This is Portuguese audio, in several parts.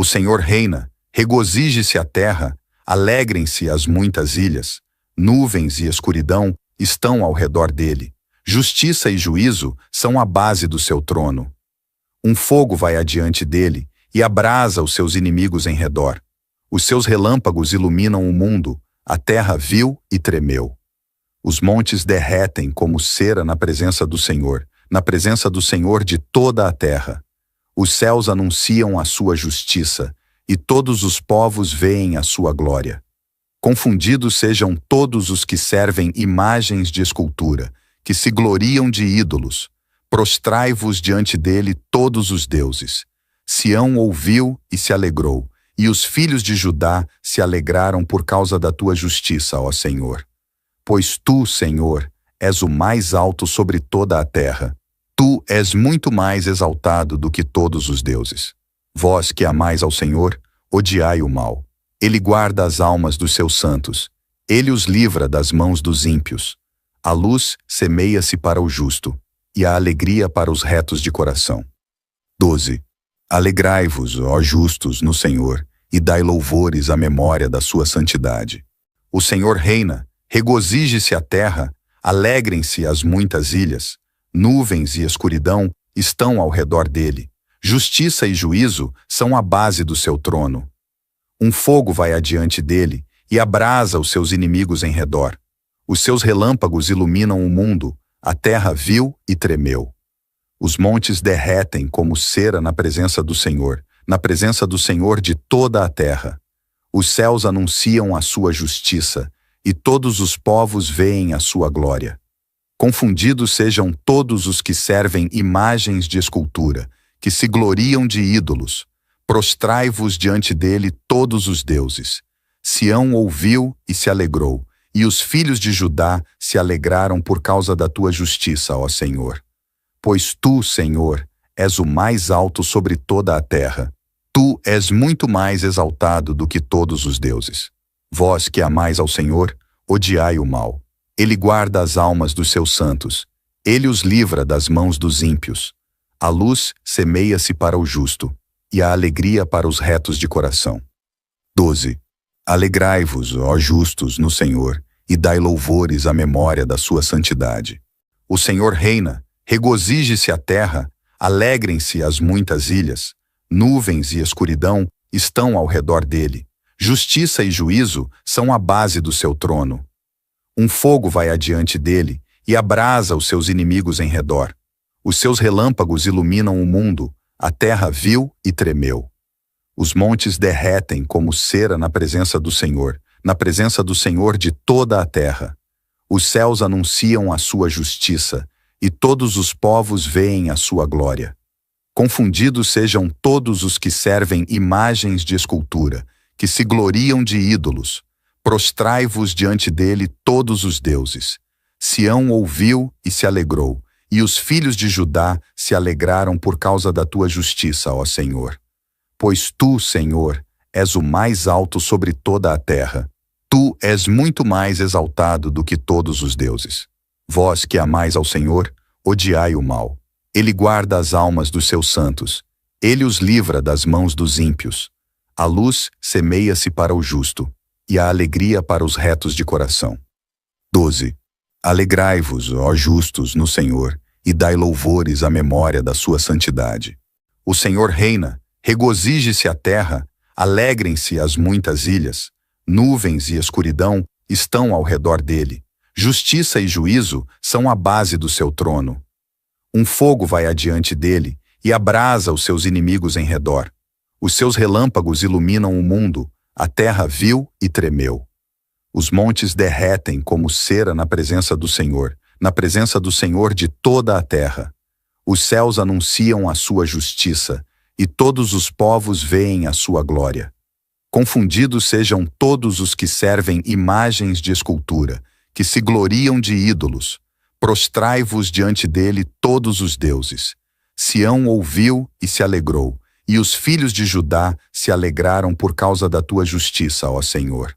O Senhor reina, regozije-se a terra, alegrem-se as muitas ilhas. Nuvens e escuridão estão ao redor dele. Justiça e juízo são a base do seu trono. Um fogo vai adiante dele e abrasa os seus inimigos em redor. Os seus relâmpagos iluminam o mundo, a terra viu e tremeu. Os montes derretem como cera na presença do Senhor de toda a terra. Os céus anunciam a sua justiça, e todos os povos veem a sua glória. Confundidos sejam todos os que servem imagens de escultura, que se gloriam de ídolos. Prostrai-vos diante dele todos os deuses. Sião ouviu e se alegrou, e os filhos de Judá se alegraram por causa da tua justiça, ó Senhor. Pois tu, Senhor, és o mais alto sobre toda a terra. Tu és muito mais exaltado do que todos os deuses. Vós que amais ao Senhor, odiai o mal. Ele guarda as almas dos seus santos. Ele os livra das mãos dos ímpios. A luz semeia-se para o justo, e a alegria para os retos de coração. 12. Alegrai-vos, ó justos, no Senhor, e dai louvores à memória da sua santidade. O Senhor reina, regozije-se a terra, alegrem-se as muitas ilhas. Nuvens e escuridão estão ao redor dele. Justiça e juízo são a base do seu trono. Um fogo vai adiante dele e abrasa os seus inimigos em redor. Os seus relâmpagos iluminam o mundo, a terra viu e tremeu. Os montes derretem como cera na presença do Senhor de toda a terra. Os céus anunciam a sua justiça, e todos os povos veem a sua glória. Confundidos sejam todos os que servem imagens de escultura, que se gloriam de ídolos. Prostrai-vos diante dele todos os deuses. Sião ouviu e se alegrou, e os filhos de Judá se alegraram por causa da tua justiça, ó Senhor. Pois tu, Senhor, és o mais alto sobre toda a terra. Tu és muito mais exaltado do que todos os deuses. Vós que amais ao Senhor, odiai o mal. Ele guarda as almas dos seus santos. Ele os livra das mãos dos ímpios. A luz semeia-se para o justo, e a alegria para os retos de coração. 12. Alegrai-vos, ó justos, no Senhor, e dai louvores à memória da sua santidade. O Senhor reina, regozije-se a terra, alegrem-se as muitas ilhas. Nuvens e escuridão estão ao redor dele. Justiça e juízo são a base do seu trono. Um fogo vai adiante dele e abrasa os seus inimigos em redor. Os seus relâmpagos iluminam o mundo, a terra viu e tremeu. Os montes derretem como cera na presença do Senhor de toda a terra. Os céus anunciam a sua justiça, e todos os povos veem a sua glória. Confundidos sejam todos os que servem imagens de escultura, que se gloriam de ídolos. Prostrai-vos diante dele todos os deuses. Sião ouviu e se alegrou, e os filhos de Judá se alegraram por causa da tua justiça, ó Senhor. Pois tu, Senhor, és o mais alto sobre toda a terra. Tu és muito mais exaltado do que todos os deuses. Vós que amais ao Senhor, odiai o mal. Ele guarda as almas dos seus santos. Ele os livra das mãos dos ímpios. A luz semeia-se para o justo, e a alegria para os retos de coração. 12. Alegrai-vos, ó justos, no Senhor, e dai louvores à memória da sua santidade. O Senhor reina, regozije-se a terra, alegrem-se as muitas ilhas. Nuvens e escuridão estão ao redor dele. Justiça e juízo são a base do seu trono. Um fogo vai adiante dele e abrasa os seus inimigos em redor. Os seus relâmpagos iluminam o mundo, a terra viu e tremeu. Os montes derretem como cera na presença do Senhor de toda a terra. Os céus anunciam a sua justiça, e todos os povos veem a sua glória. Confundidos sejam todos os que servem imagens de escultura, que se gloriam de ídolos. Prostrai-vos diante dele todos os deuses. Sião ouviu e se alegrou, e os filhos de Judá se alegraram por causa da tua justiça, ó Senhor.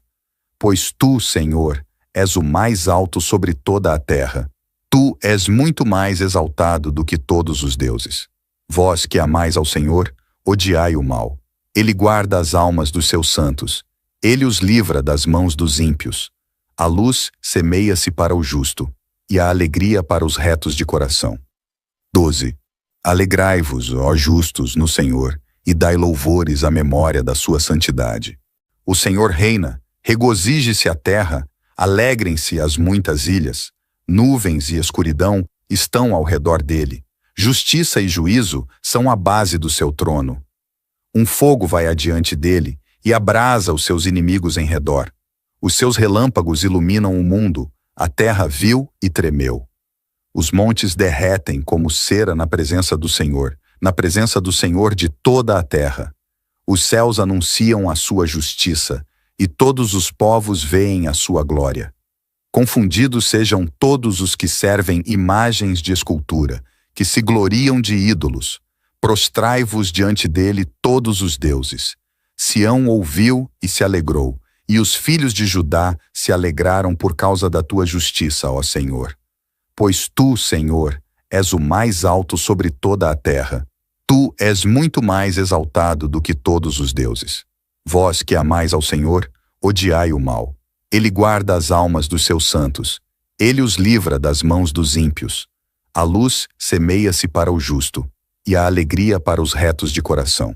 Pois tu, Senhor, és o mais alto sobre toda a terra. Tu és muito mais exaltado do que todos os deuses. Vós que amais ao Senhor, odiai o mal. Ele guarda as almas dos seus santos. Ele os livra das mãos dos ímpios. A luz semeia-se para o justo, e a alegria para os retos de coração. 12. Alegrai-vos, ó justos, no Senhor, e dai louvores à memória da sua santidade. O Senhor reina, regozije-se a terra, alegrem-se as muitas ilhas. Nuvens e escuridão estão ao redor dele. Justiça e juízo são a base do seu trono. Um fogo vai adiante dele e abrasa os seus inimigos em redor. Os seus relâmpagos iluminam o mundo, a terra viu e tremeu. Os montes derretem como cera na presença do Senhor de toda a terra. Os céus anunciam a sua justiça, e todos os povos veem a sua glória. Confundidos sejam todos os que servem imagens de escultura, que se gloriam de ídolos. Prostrai-vos diante dele todos os deuses. Sião ouviu e se alegrou, e os filhos de Judá se alegraram por causa da tua justiça, ó Senhor. Pois tu, Senhor, és o mais alto sobre toda a terra. Tu és muito mais exaltado do que todos os deuses. Vós que amais ao Senhor, odiai o mal. Ele guarda as almas dos seus santos. Ele os livra das mãos dos ímpios. A luz semeia-se para o justo, e a alegria para os retos de coração.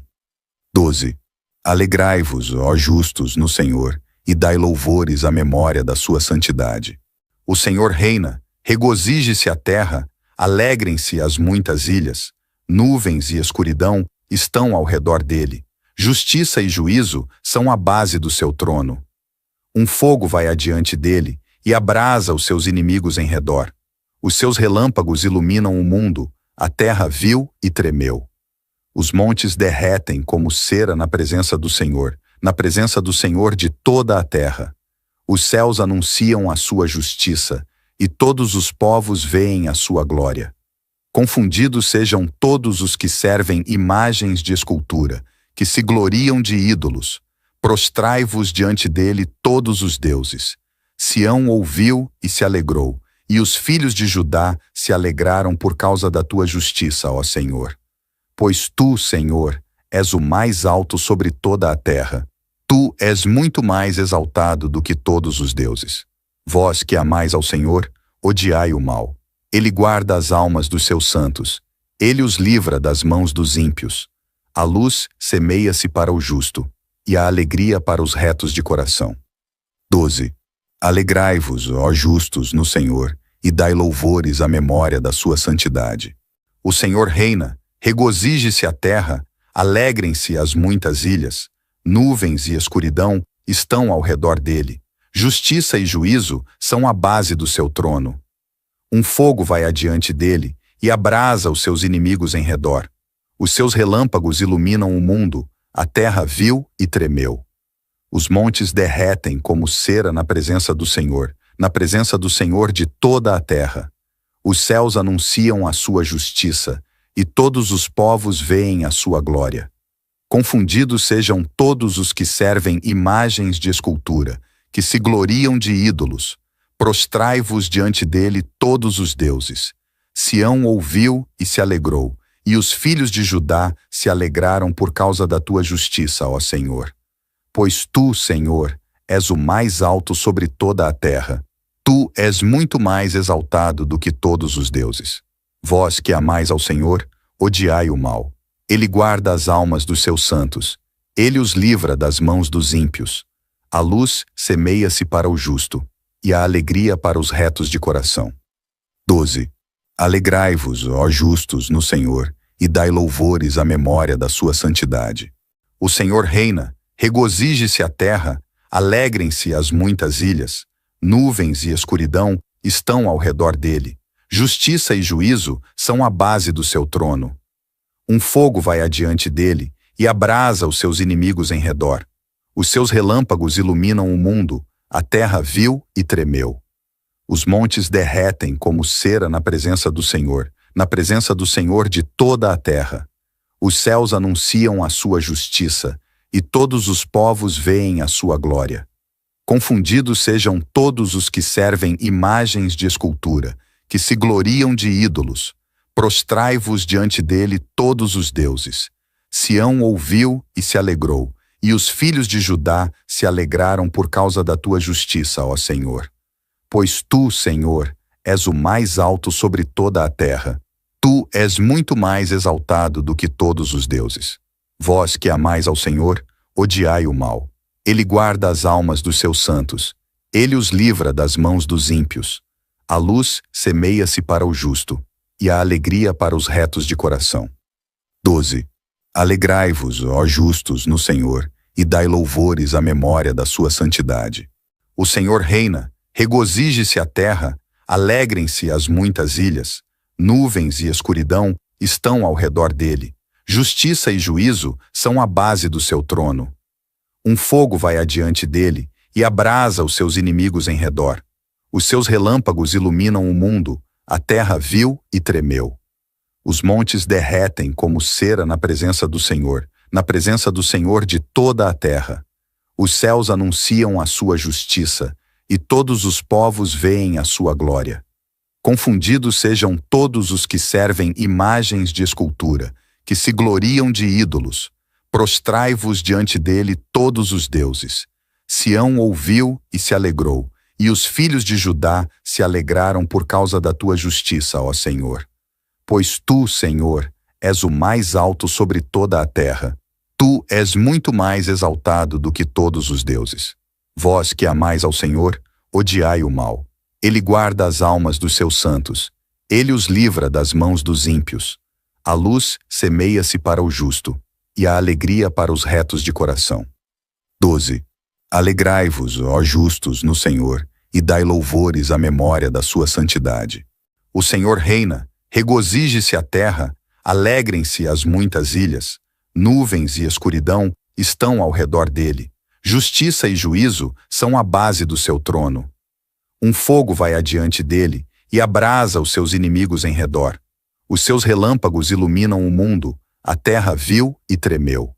12. Alegrai-vos, ó justos, no Senhor, e dai louvores à memória da sua santidade. O Senhor reina, regozije-se a terra, alegrem-se as muitas ilhas. Nuvens e escuridão estão ao redor dele. Justiça e juízo são a base do seu trono. Um fogo vai adiante dele e abrasa os seus inimigos em redor. Os seus relâmpagos iluminam o mundo, a terra viu e tremeu. Os montes derretem como cera na presença do Senhor de toda a terra. Os céus anunciam a sua justiça, e todos os povos veem a sua glória. Confundidos sejam todos os que servem imagens de escultura, que se gloriam de ídolos. Prostrai-vos diante dele todos os deuses. Sião ouviu e se alegrou, e os filhos de Judá se alegraram por causa da tua justiça, ó Senhor. Pois tu, Senhor, és o mais alto sobre toda a terra. Tu és muito mais exaltado do que todos os deuses. Vós que amais ao Senhor, odiai o mal. Ele guarda as almas dos seus santos. Ele os livra das mãos dos ímpios. A luz semeia-se para o justo, e a alegria para os retos de coração. 12. Alegrai-vos, ó justos, no Senhor, e dai louvores à memória da sua santidade. O Senhor reina, regozije-se a terra, alegrem-se as muitas ilhas. Nuvens e escuridão estão ao redor dele. Justiça e juízo são a base do seu trono. Um fogo vai adiante dele e abrasa os seus inimigos em redor. Os seus relâmpagos iluminam o mundo, a terra viu e tremeu. Os montes derretem como cera na presença do Senhor de toda a terra. Os céus anunciam a sua justiça, e todos os povos veem a sua glória. Confundidos sejam todos os que servem imagens de escultura, que se gloriam de ídolos. Prostrai-vos diante dele todos os deuses. Sião ouviu e se alegrou, e os filhos de Judá se alegraram por causa da tua justiça, ó Senhor. Pois tu, Senhor, és o mais alto sobre toda a terra. Tu és muito mais exaltado do que todos os deuses. Vós que amais ao Senhor, odiai o mal. Ele guarda as almas dos seus santos. Ele os livra das mãos dos ímpios. A luz semeia-se para o justo, e a alegria para os retos de coração. 12. Alegrai-vos, ó justos, no Senhor, e dai louvores à memória da sua santidade. O Senhor reina, regozije-se a terra, alegrem-se as muitas ilhas. Nuvens e escuridão estão ao redor dele. Justiça e juízo são a base do seu trono. Um fogo vai adiante dele e abrasa os seus inimigos em redor. Os seus relâmpagos iluminam o mundo, a terra viu e tremeu. Os montes derretem como cera na presença do Senhor de toda a terra. Os céus anunciam a sua justiça, e todos os povos veem a sua glória. Confundidos sejam todos os que servem imagens de escultura, que se gloriam de ídolos. Prostrai-vos diante dele todos os deuses. Sião ouviu e se alegrou, e os filhos de Judá se alegraram por causa da tua justiça, ó Senhor. Pois tu, Senhor, és o mais alto sobre toda a terra. Tu és muito mais exaltado do que todos os deuses. Vós que amais ao Senhor, odiai o mal. Ele guarda as almas dos seus santos. Ele os livra das mãos dos ímpios. A luz semeia-se para o justo, e a alegria para os retos de coração. 12. Alegrai-vos, ó justos, no Senhor, e dai louvores à memória da sua santidade. O Senhor reina, regozije-se a terra, alegrem-se as muitas ilhas. Nuvens e escuridão estão ao redor dele. Justiça e juízo são a base do seu trono. Um fogo vai adiante dele e abrasa os seus inimigos em redor. Os seus relâmpagos iluminam o mundo, a terra viu e tremeu. Os montes derretem como cera na presença do Senhor de toda a terra. Os céus anunciam a sua justiça, e todos os povos veem a sua glória. Confundidos sejam todos os que servem imagens de escultura, que se gloriam de ídolos. Prostrai-vos diante dele todos os deuses. Sião ouviu e se alegrou, e os filhos de Judá se alegraram por causa da tua justiça, ó Senhor. Pois tu, Senhor, és o mais alto sobre toda a terra. Tu és muito mais exaltado do que todos os deuses. Vós que amais ao Senhor, odiai o mal. Ele guarda as almas dos seus santos. Ele os livra das mãos dos ímpios. A luz semeia-se para o justo, e a alegria para os retos de coração. 12. Alegrai-vos, ó justos, no Senhor, e dai louvores à memória da sua santidade. O Senhor reina, regozije-se a terra, alegrem-se as muitas ilhas. Nuvens e escuridão estão ao redor dele. Justiça e juízo são a base do seu trono. Um fogo vai adiante dele e abrasa os seus inimigos em redor. Os seus relâmpagos iluminam o mundo, a terra viu e tremeu.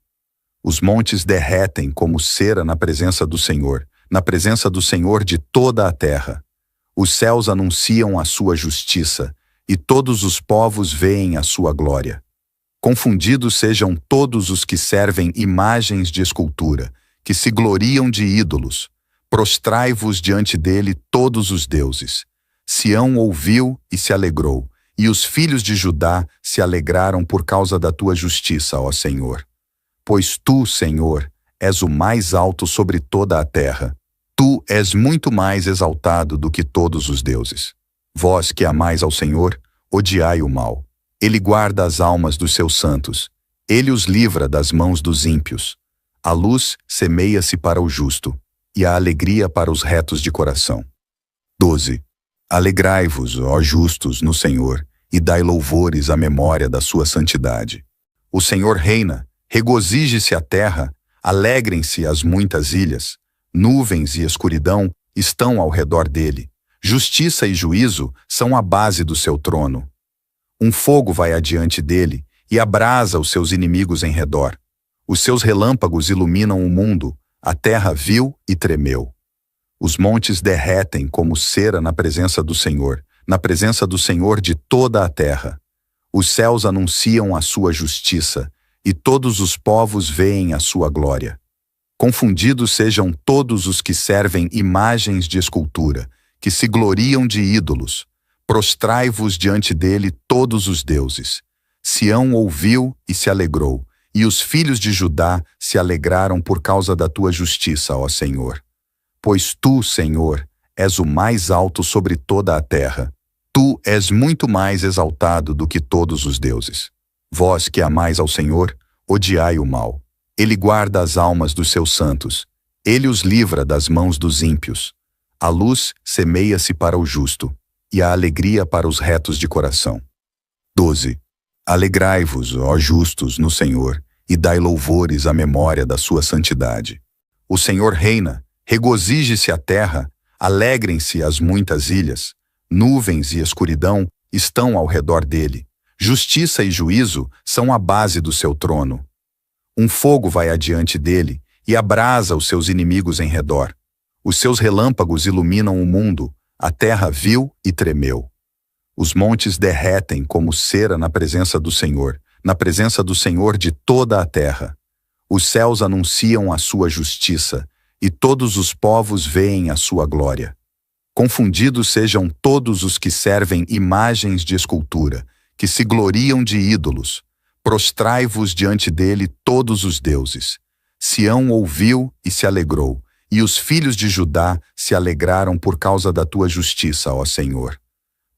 Os montes derretem como cera na presença do Senhor de toda a terra. Os céus anunciam a sua justiça, e todos os povos veem a sua glória. Confundidos sejam todos os que servem imagens de escultura, que se gloriam de ídolos. Prostrai-vos diante dele todos os deuses. Sião ouviu e se alegrou, e os filhos de Judá se alegraram por causa da tua justiça, ó Senhor. Pois tu, Senhor, és o mais alto sobre toda a terra. Tu és muito mais exaltado do que todos os deuses. Vós que amais ao Senhor, odiai o mal. Ele guarda as almas dos seus santos. Ele os livra das mãos dos ímpios. A luz semeia-se para o justo, e a alegria para os retos de coração. 12. Alegrai-vos, ó justos, no Senhor, e dai louvores à memória da sua santidade. O Senhor reina, regozije-se a terra, alegrem-se as muitas ilhas. Nuvens e escuridão estão ao redor dele. Justiça e juízo são a base do seu trono. Um fogo vai adiante dele e abrasa os seus inimigos em redor. Os seus relâmpagos iluminam o mundo, a terra viu e tremeu. Os montes derretem como cera na presença do Senhor de toda a terra. Os céus anunciam a sua justiça, e todos os povos veem a sua glória. Confundidos sejam todos os que servem imagens de escultura, que se gloriam de ídolos. Prostrai-vos diante dele todos os deuses. Sião ouviu e se alegrou, e os filhos de Judá se alegraram por causa da tua justiça, ó Senhor. Pois tu, Senhor, és o mais alto sobre toda a terra. Tu és muito mais exaltado do que todos os deuses. Vós que amais ao Senhor, odiai o mal. Ele guarda as almas dos seus santos. Ele os livra das mãos dos ímpios. A luz semeia-se para o justo, e a alegria para os retos de coração. 12. Alegrai-vos, ó justos, no Senhor, e dai louvores à memória da sua santidade. O Senhor reina, regozije-se a terra, alegrem-se as muitas ilhas. Nuvens e escuridão estão ao redor dele. Justiça e juízo são a base do seu trono. Um fogo vai adiante dele e abrasa os seus inimigos em redor. Os seus relâmpagos iluminam o mundo, a terra viu e tremeu. Os montes derretem como cera na presença do na presença do Senhor de toda a terra. Os céus anunciam a sua justiça, e todos os povos veem a sua glória. Confundidos sejam todos os que servem imagens de escultura, que se gloriam de ídolos. Prostrai-vos diante dele todos os deuses. Sião ouviu e se alegrou, e os filhos de Judá se alegraram por causa da tua justiça, ó Senhor.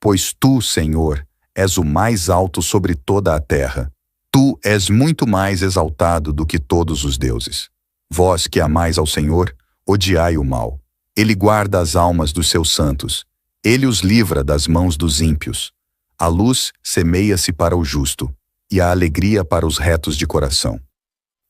Pois tu, Senhor, és o mais alto sobre toda a terra. Tu és muito mais exaltado do que todos os deuses. Vós que amais ao Senhor, odiai o mal. Ele guarda as almas dos seus santos. Ele os livra das mãos dos ímpios. A luz semeia-se para o justo, e a alegria para os retos de coração.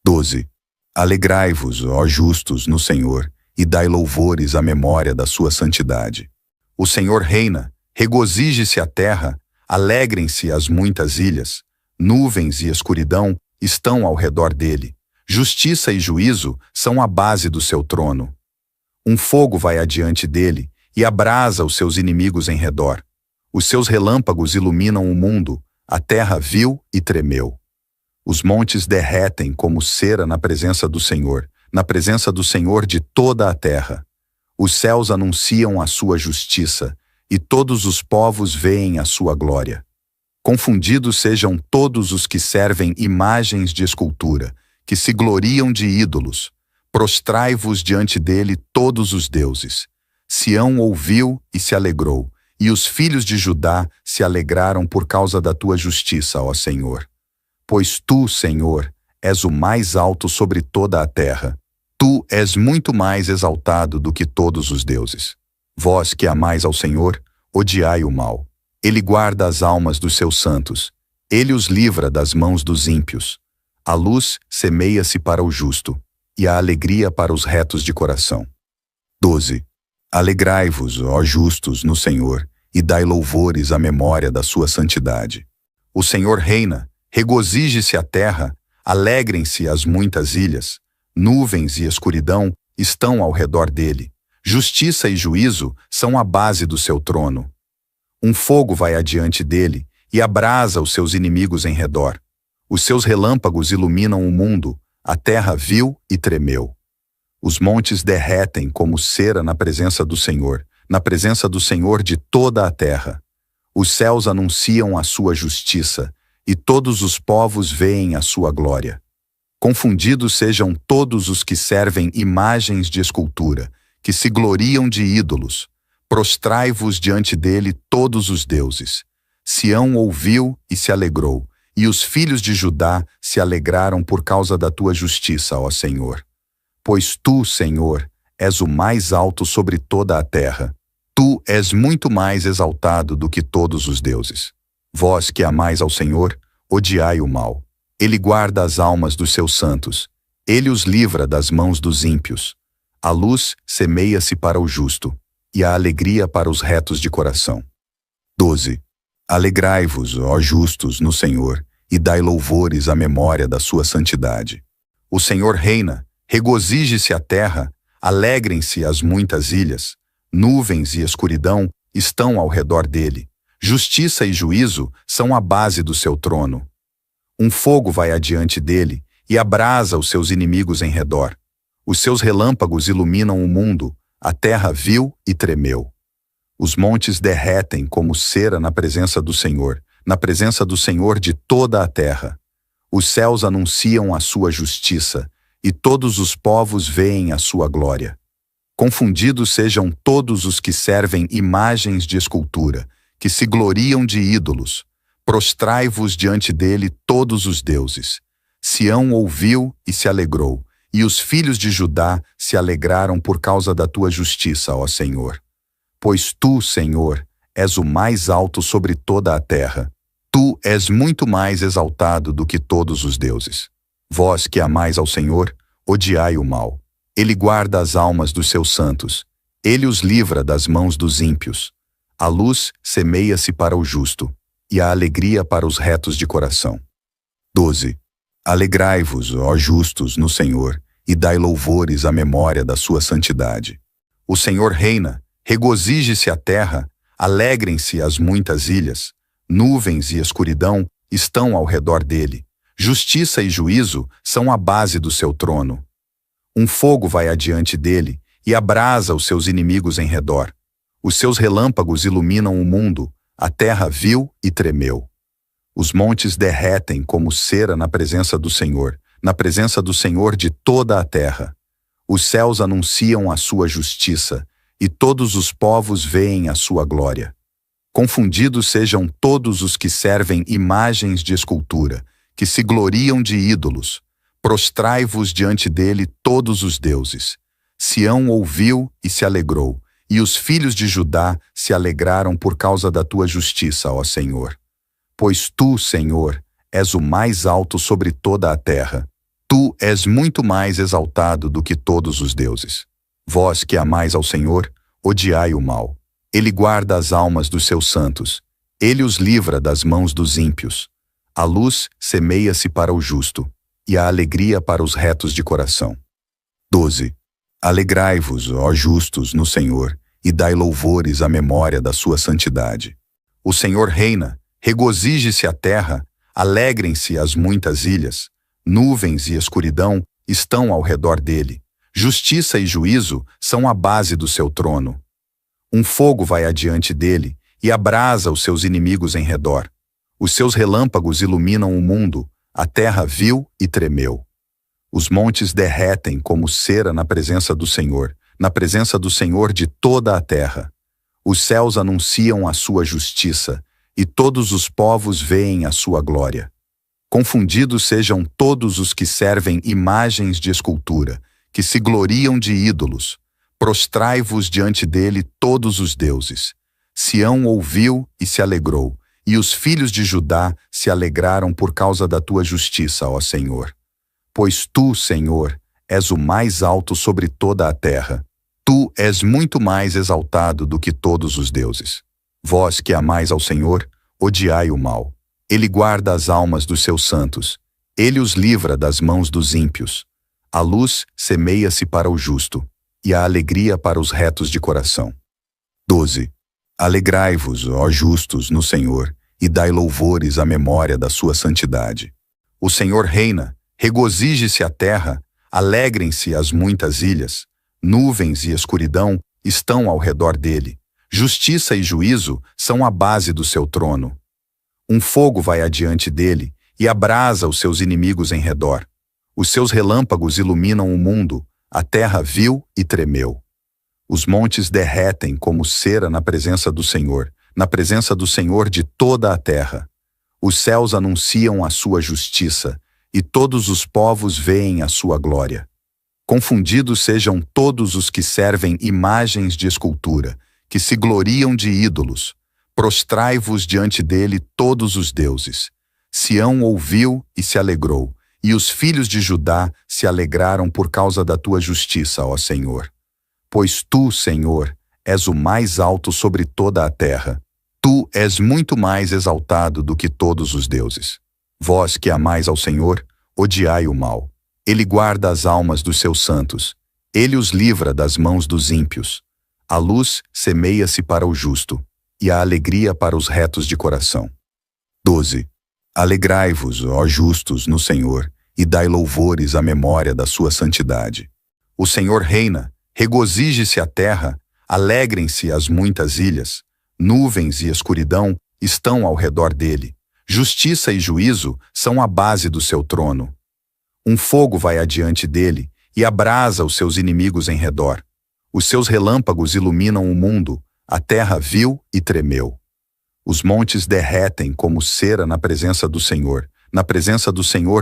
12. Alegrai-vos, ó justos, no Senhor, e dai louvores à memória da sua santidade. O Senhor reina, regozije-se a terra, alegrem-se as muitas ilhas. Nuvens e escuridão estão ao redor dele. Justiça e juízo são a base do seu trono. Um fogo vai adiante dele e abrasa os seus inimigos em redor. Os seus relâmpagos iluminam o mundo, a terra viu e tremeu. Os montes derretem como cera na presença do Senhor de toda a terra. Os céus anunciam a sua justiça, e todos os povos veem a sua glória. Confundidos sejam todos os que servem imagens de escultura, que se gloriam de ídolos. Prostrai-vos diante dele todos os deuses. Sião ouviu e se alegrou, e os filhos de Judá se alegraram por causa da tua justiça, ó Senhor. Pois tu, Senhor, és o mais alto sobre toda a terra. Tu és muito mais exaltado do que todos os deuses. Vós que amais ao Senhor, odiai o mal. Ele guarda as almas dos seus santos. Ele os livra das mãos dos ímpios. A luz semeia-se para o justo, e a alegria para os retos de coração. 12. Alegrai-vos, ó justos, no Senhor, e dai louvores à memória da sua santidade. O Senhor reina, regozije-se a terra, alegrem-se as muitas ilhas. Nuvens e escuridão estão ao redor dele. Justiça e juízo são a base do seu trono. Um fogo vai adiante dele e abrasa os seus inimigos em redor. Os seus relâmpagos iluminam o mundo, a terra viu e tremeu. Os montes derretem como cera na presença do Senhor de toda a terra. Os céus anunciam a sua justiça, e todos os povos veem a sua glória. Confundidos sejam todos os que servem imagens de escultura, que se gloriam de ídolos. Prostrai-vos diante dele todos os deuses. Sião ouviu e se alegrou, e os filhos de Judá se alegraram por causa da tua justiça, ó Senhor. Pois tu, Senhor, és o mais alto sobre toda a terra. Tu és muito mais exaltado do que todos os deuses. Vós que amais ao Senhor, odiai o mal. Ele guarda as almas dos seus santos. Ele os livra das mãos dos ímpios. A luz semeia-se para o justo, e a alegria para os retos de coração. 12. Alegrai-vos, ó justos, no Senhor, e dai louvores à memória da sua santidade. O Senhor reina, regozije-se a terra, alegrem-se as muitas ilhas. Nuvens e escuridão estão ao redor dele. Justiça e juízo são a base do seu trono. Um fogo vai adiante dele e abrasa os seus inimigos em redor. Os seus relâmpagos iluminam o mundo, a terra viu e tremeu. Os montes derretem como cera na presença do Senhor de toda a terra. Os céus anunciam a sua justiça, e todos os povos veem a sua glória. Confundidos sejam todos os que servem imagens de escultura, que se gloriam de ídolos. Prostrai-vos diante dele todos os deuses. Sião ouviu e se alegrou, e os filhos de Judá se alegraram por causa da tua justiça, ó Senhor. Pois tu, Senhor, és o mais alto sobre toda a terra. Tu és muito mais exaltado do que todos os deuses. Vós que amais ao Senhor, odiai o mal. Ele guarda as almas dos seus santos. Ele os livra das mãos dos ímpios. A luz semeia-se para o justo, e a alegria para os retos de coração. 12. Alegrai-vos, ó justos, no Senhor, e dai louvores à memória da sua santidade. O Senhor reina, regozije-se a terra, alegrem-se as muitas ilhas. Nuvens e escuridão estão ao redor dele. Justiça e juízo são a base do seu trono. Um fogo vai adiante dele e abrasa os seus inimigos em redor. Os seus relâmpagos iluminam o mundo, a terra viu e tremeu. Os montes derretem como cera na presença do Senhor de toda a terra. Os céus anunciam a sua justiça, e todos os povos veem a sua glória. Confundidos sejam todos os que servem imagens de escultura, que se gloriam de ídolos. Prostrai-vos diante dele todos os deuses. Sião ouviu e se alegrou, e os filhos de Judá se alegraram por causa da tua justiça, ó Senhor. Pois tu, Senhor, és o mais alto sobre toda a terra. Tu és muito mais exaltado do que todos os deuses. Vós que amais ao Senhor, odiai o mal. Ele guarda as almas dos seus santos. Ele os livra das mãos dos ímpios. A luz semeia-se para o justo, e a alegria para os retos de coração. 12. Alegrai-vos, ó justos, no Senhor, e dai louvores à memória da sua santidade. O Senhor reina, regozije-se a terra, alegrem-se as muitas ilhas. Nuvens e escuridão estão ao redor dele. Justiça e juízo são a base do seu trono. Um fogo vai adiante dele e abrasa os seus inimigos em redor. Os seus relâmpagos iluminam o mundo, a terra viu e tremeu. Os montes derretem como cera na presença do Senhor de toda a terra. Os céus anunciam a sua justiça, e todos os povos veem a sua glória. Confundidos sejam todos os que servem imagens de escultura, que se gloriam de ídolos. Prostrai-vos diante dele todos os deuses. Sião ouviu e se alegrou, e os filhos de Judá se alegraram por causa da tua justiça, ó Senhor. Pois tu, Senhor, és o mais alto sobre toda a terra. Tu és muito mais exaltado do que todos os deuses. Vós que amais ao Senhor, odiai o mal. Ele guarda as almas dos seus santos. Ele os livra das mãos dos ímpios. A luz semeia-se para o justo, e a alegria para os retos de coração. 12. Alegrai-vos, ó justos, no Senhor, e dai louvores à memória da sua santidade. O Senhor reina, regozije-se a terra, alegrem-se as muitas ilhas. Nuvens e escuridão estão ao redor dele. Justiça e juízo são a base do seu trono. Um fogo vai adiante dele e abrasa os seus inimigos em redor. Os seus relâmpagos iluminam o mundo, a terra viu e tremeu. Os montes derretem como cera na presença do Senhor de toda a terra. Os céus anunciam a sua justiça, e todos os povos veem a sua glória. Confundidos sejam todos os que servem imagens de escultura, que se gloriam de ídolos. Prostrai-vos diante dele todos os deuses. Sião ouviu e se alegrou, e os filhos de Judá se alegraram por causa da tua justiça, ó Senhor. Pois tu, Senhor, és o mais alto sobre toda a terra. Tu és muito mais exaltado do que todos os deuses. Vós que amais ao Senhor, odiai o mal. Ele guarda as almas dos seus santos. Ele os livra das mãos dos ímpios. A luz semeia-se para o justo, e a alegria para os retos de coração. 12. Alegrai-vos, ó justos, no Senhor, e dai louvores à memória da sua santidade. O Senhor reina, regozije-se a terra, alegrem-se as muitas ilhas. Nuvens e escuridão estão ao redor dele. Justiça e juízo são a base do seu trono. Um fogo vai adiante dele e abrasa os seus inimigos em redor. Os seus relâmpagos iluminam o mundo, a terra viu e tremeu. Os montes derretem como cera na presença do Senhor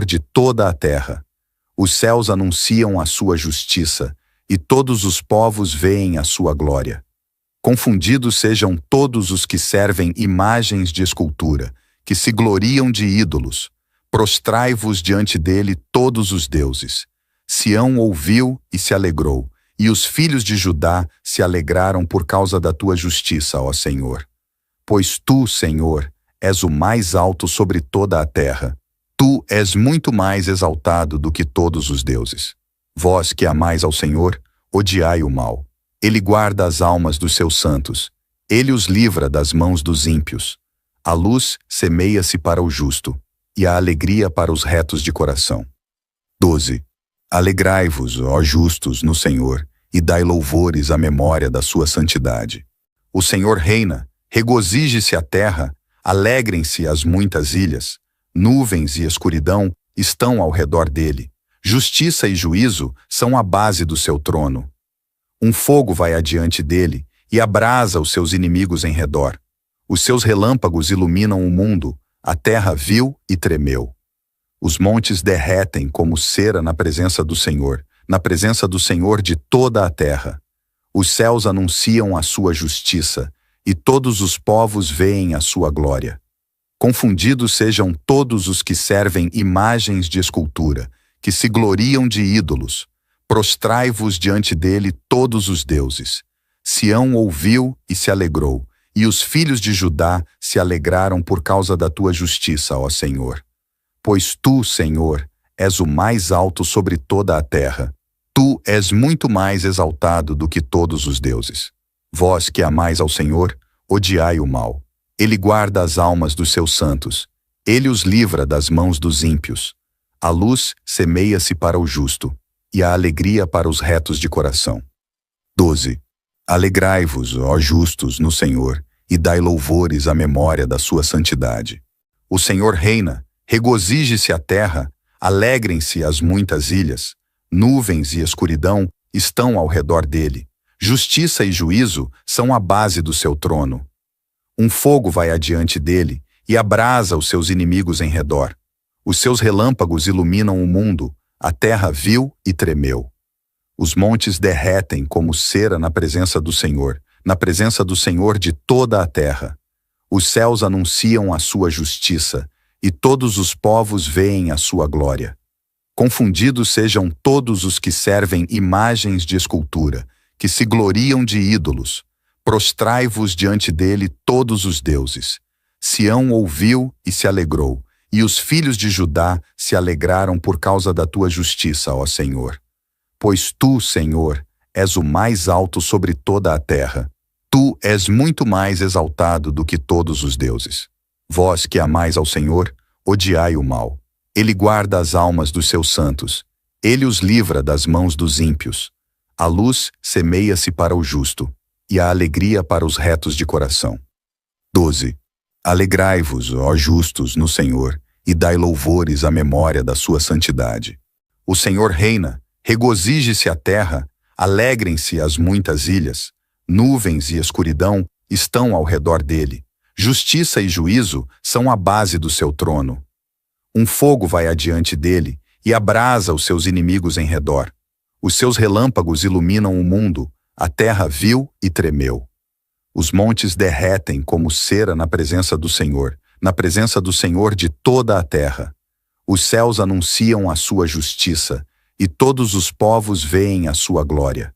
de toda a terra. Os céus anunciam a sua justiça, e todos os povos veem a sua glória. Confundidos sejam todos os que servem imagens de escultura, que se gloriam de ídolos. Prostrai-vos diante dele todos os deuses. Sião ouviu e se alegrou, e os filhos de Judá se alegraram por causa da tua justiça, ó Senhor. Pois tu, Senhor, és o mais alto sobre toda a terra. Tu és muito mais exaltado do que todos os deuses. Vós que amais ao Senhor, odiai o mal. Ele guarda as almas dos seus santos. Ele os livra das mãos dos ímpios. A luz semeia-se para o justo, e a alegria para os retos de coração. 12. Alegrai-vos, ó justos, no Senhor, e dai louvores à memória da sua santidade. O Senhor reina, regozije-se a terra, alegrem-se as muitas ilhas, nuvens e escuridão estão ao redor dele. Justiça e juízo são a base do seu trono. Um fogo vai adiante dele e abrasa os seus inimigos em redor. Os seus relâmpagos iluminam o mundo, a terra viu e tremeu. Os montes derretem como cera na presença do Senhor de toda a terra. Os céus anunciam a sua justiça, e todos os povos veem a sua glória. Confundidos sejam todos os que servem imagens de escultura, que se gloriam de ídolos. Prostrai-vos diante dele todos os deuses. Sião ouviu e se alegrou, e os filhos de Judá se alegraram por causa da tua justiça, ó Senhor. Pois tu, Senhor, és o mais alto sobre toda a terra. Tu és muito mais exaltado do que todos os deuses. Vós que amais ao Senhor, odiai o mal. Ele guarda as almas dos seus santos. Ele os livra das mãos dos ímpios. A luz semeia-se para o justo, e a alegria para os retos de coração. 12. Alegrai-vos, ó justos, no Senhor, e dai louvores à memória da sua santidade. O Senhor reina, regozije-se a terra, alegrem-se as muitas ilhas, nuvens e escuridão estão ao redor dele. Justiça e juízo são a base do seu trono. Um fogo vai adiante dele e abrasa os seus inimigos em redor. Os seus relâmpagos iluminam o mundo, a terra viu e tremeu. Os montes derretem como cera na presença do Senhor de toda a terra. Os céus anunciam a sua justiça, e todos os povos veem a sua glória. Confundidos sejam todos os que servem imagens de escultura, que se gloriam de ídolos. Prostrai-vos diante dele todos os deuses. Sião ouviu e se alegrou, e os filhos de Judá se alegraram por causa da tua justiça, ó Senhor. Pois tu, Senhor, és o mais alto sobre toda a terra. Tu és muito mais exaltado do que todos os deuses. Vós que amais ao Senhor, odiai o mal. Ele guarda as almas dos seus santos. Ele os livra das mãos dos ímpios. A luz semeia-se para o justo, e a alegria para os retos de coração. 12. Alegrai-vos, ó justos, no Senhor, e dai louvores à memória da sua santidade. O Senhor reina, regozije-se a terra, alegrem-se as muitas ilhas, nuvens e escuridão estão ao redor dele. Justiça e juízo são a base do seu trono. Um fogo vai adiante dele e abrasa os seus inimigos em redor. Os seus relâmpagos iluminam o mundo, a terra viu e tremeu. Os montes derretem como cera na presença do Senhor de toda a terra. Os céus anunciam a sua justiça, e todos os povos veem a sua glória.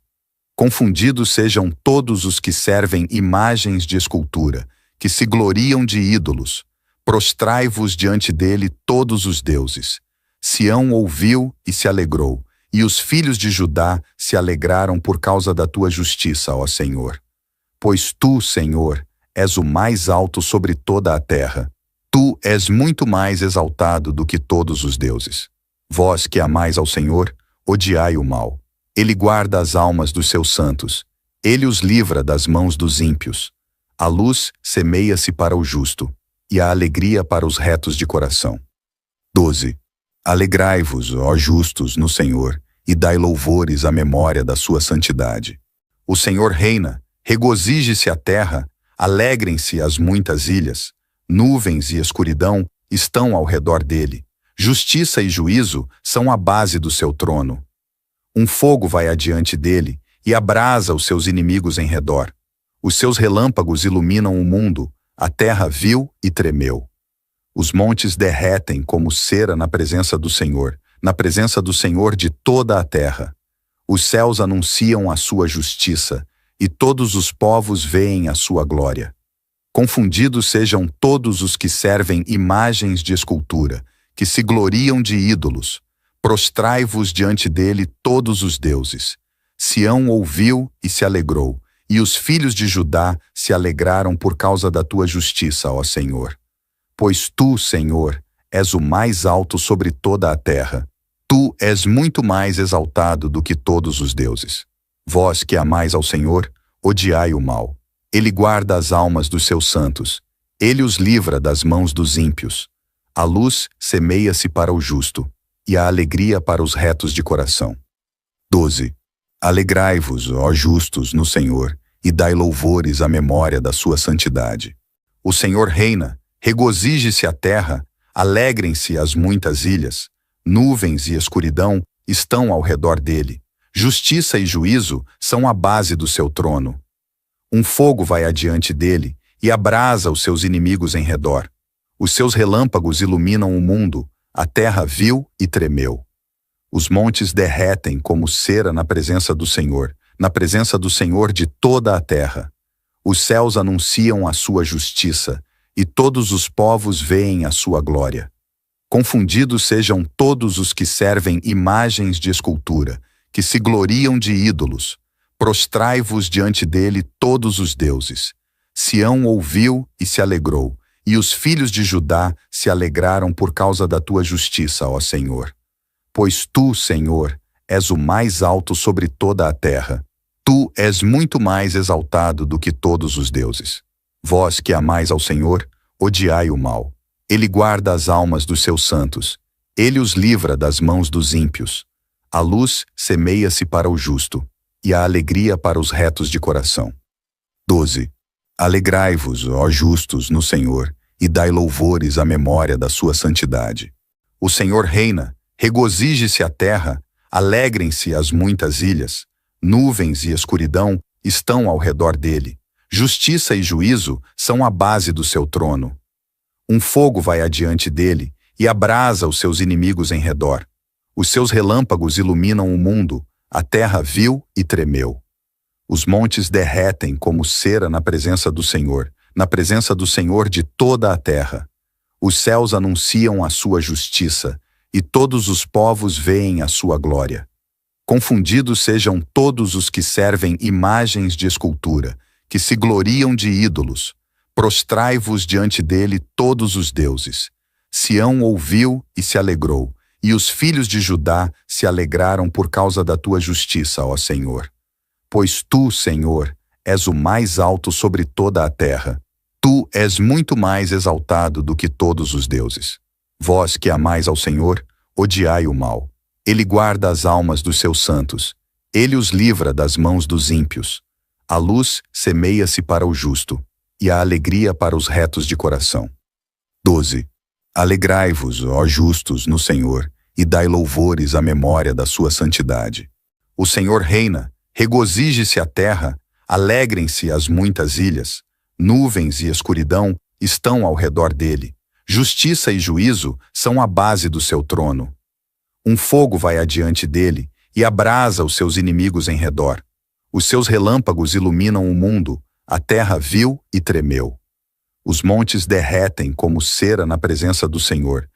Confundidos sejam todos os que servem imagens de escultura, que se gloriam de ídolos. Prostrai-vos diante dele todos os deuses. Sião ouviu e se alegrou, e os filhos de Judá se alegraram por causa da tua justiça, ó Senhor. Pois tu, Senhor, és o mais alto sobre toda a terra. Tu és muito mais exaltado do que todos os deuses. Vós que amais ao Senhor, odiai o mal. Ele guarda as almas dos seus santos. Ele os livra das mãos dos ímpios. A luz semeia-se para o justo, e a alegria para os retos de coração. 12. Alegrai-vos, ó justos, no Senhor, e dai louvores à memória da sua santidade. O Senhor reina, regozije-se a terra, alegrem-se as muitas ilhas, nuvens e escuridão estão ao redor dele. Justiça e juízo são a base do seu trono. Um fogo vai adiante dele e abrasa os seus inimigos em redor. Os seus relâmpagos iluminam o mundo, a terra viu e tremeu. Os montes derretem como cera na presença do Senhor de toda a terra. Os céus anunciam a sua justiça, e todos os povos veem a sua glória. Confundidos sejam todos os que servem imagens de escultura, que se gloriam de ídolos. Prostrai-vos diante dele todos os deuses. Sião ouviu e se alegrou, e os filhos de Judá se alegraram por causa da tua justiça, ó Senhor. Pois tu, Senhor, és o mais alto sobre toda a terra. Tu és muito mais exaltado do que todos os deuses. Vós que amais ao Senhor, odiai o mal. Ele guarda as almas dos seus santos. Ele os livra das mãos dos ímpios. A luz semeia-se para o justo, e a alegria para os retos de coração. 12. Alegrai-vos, ó justos, no Senhor, e dai louvores à memória da sua santidade. O Senhor reina, regozije-se a terra, alegrem-se as muitas ilhas. Nuvens e escuridão estão ao redor dele. Justiça e juízo são a base do seu trono. Um fogo vai adiante dele e abrasa os seus inimigos em redor. Os seus relâmpagos iluminam o mundo, a terra viu e tremeu. Os montes derretem como cera na presença do Senhor de toda a terra. Os céus anunciam a sua justiça, e todos os povos veem a sua glória. Confundidos sejam todos os que servem imagens de escultura, que se gloriam de ídolos. Prostrai-vos diante dele todos os deuses. Sião ouviu e se alegrou, e os filhos de Judá se alegraram por causa da tua justiça, ó Senhor. Pois tu, Senhor, és o mais alto sobre toda a terra. Tu és muito mais exaltado do que todos os deuses. Vós que amais ao Senhor, odiai o mal. Ele guarda as almas dos seus santos. Ele os livra das mãos dos ímpios. A luz semeia-se para o justo, e a alegria para os retos de coração. 12. Alegrai-vos, ó justos, no Senhor, e dai louvores à memória da sua santidade. O Senhor reina, regozije-se a terra, alegrem-se as muitas ilhas. Nuvens e escuridão estão ao redor dele. Justiça e juízo são a base do seu trono. Um fogo vai adiante dele e abrasa os seus inimigos em redor. Os seus relâmpagos iluminam o mundo, a terra viu e tremeu. Os montes derretem como cera na presença do Senhor de toda a terra. Os céus anunciam a sua justiça, e todos os povos veem a sua glória. Confundidos sejam todos os que servem imagens de escultura, que se gloriam de ídolos. Prostrai-vos diante dele todos os deuses. Sião ouviu e se alegrou, e os filhos de Judá se alegraram por causa da tua justiça, ó Senhor. Pois tu, Senhor, és o mais alto sobre toda a terra. Tu és muito mais exaltado do que todos os deuses. Vós que amais ao Senhor, odiai o mal. Ele guarda as almas dos seus santos. Ele os livra das mãos dos ímpios. A luz semeia-se para o justo, e a alegria para os retos de coração. 12. Alegrai-vos, ó justos, no Senhor, e dai louvores à memória da sua santidade. O Senhor reina, regozije-se a terra, alegrem-se as muitas ilhas. Nuvens e escuridão estão ao redor dele. Justiça e juízo são a base do seu trono. Um fogo vai adiante dele e abrasa os seus inimigos em redor. Os seus relâmpagos iluminam o mundo, a terra viu e tremeu. Os montes derretem como cera na presença do Senhor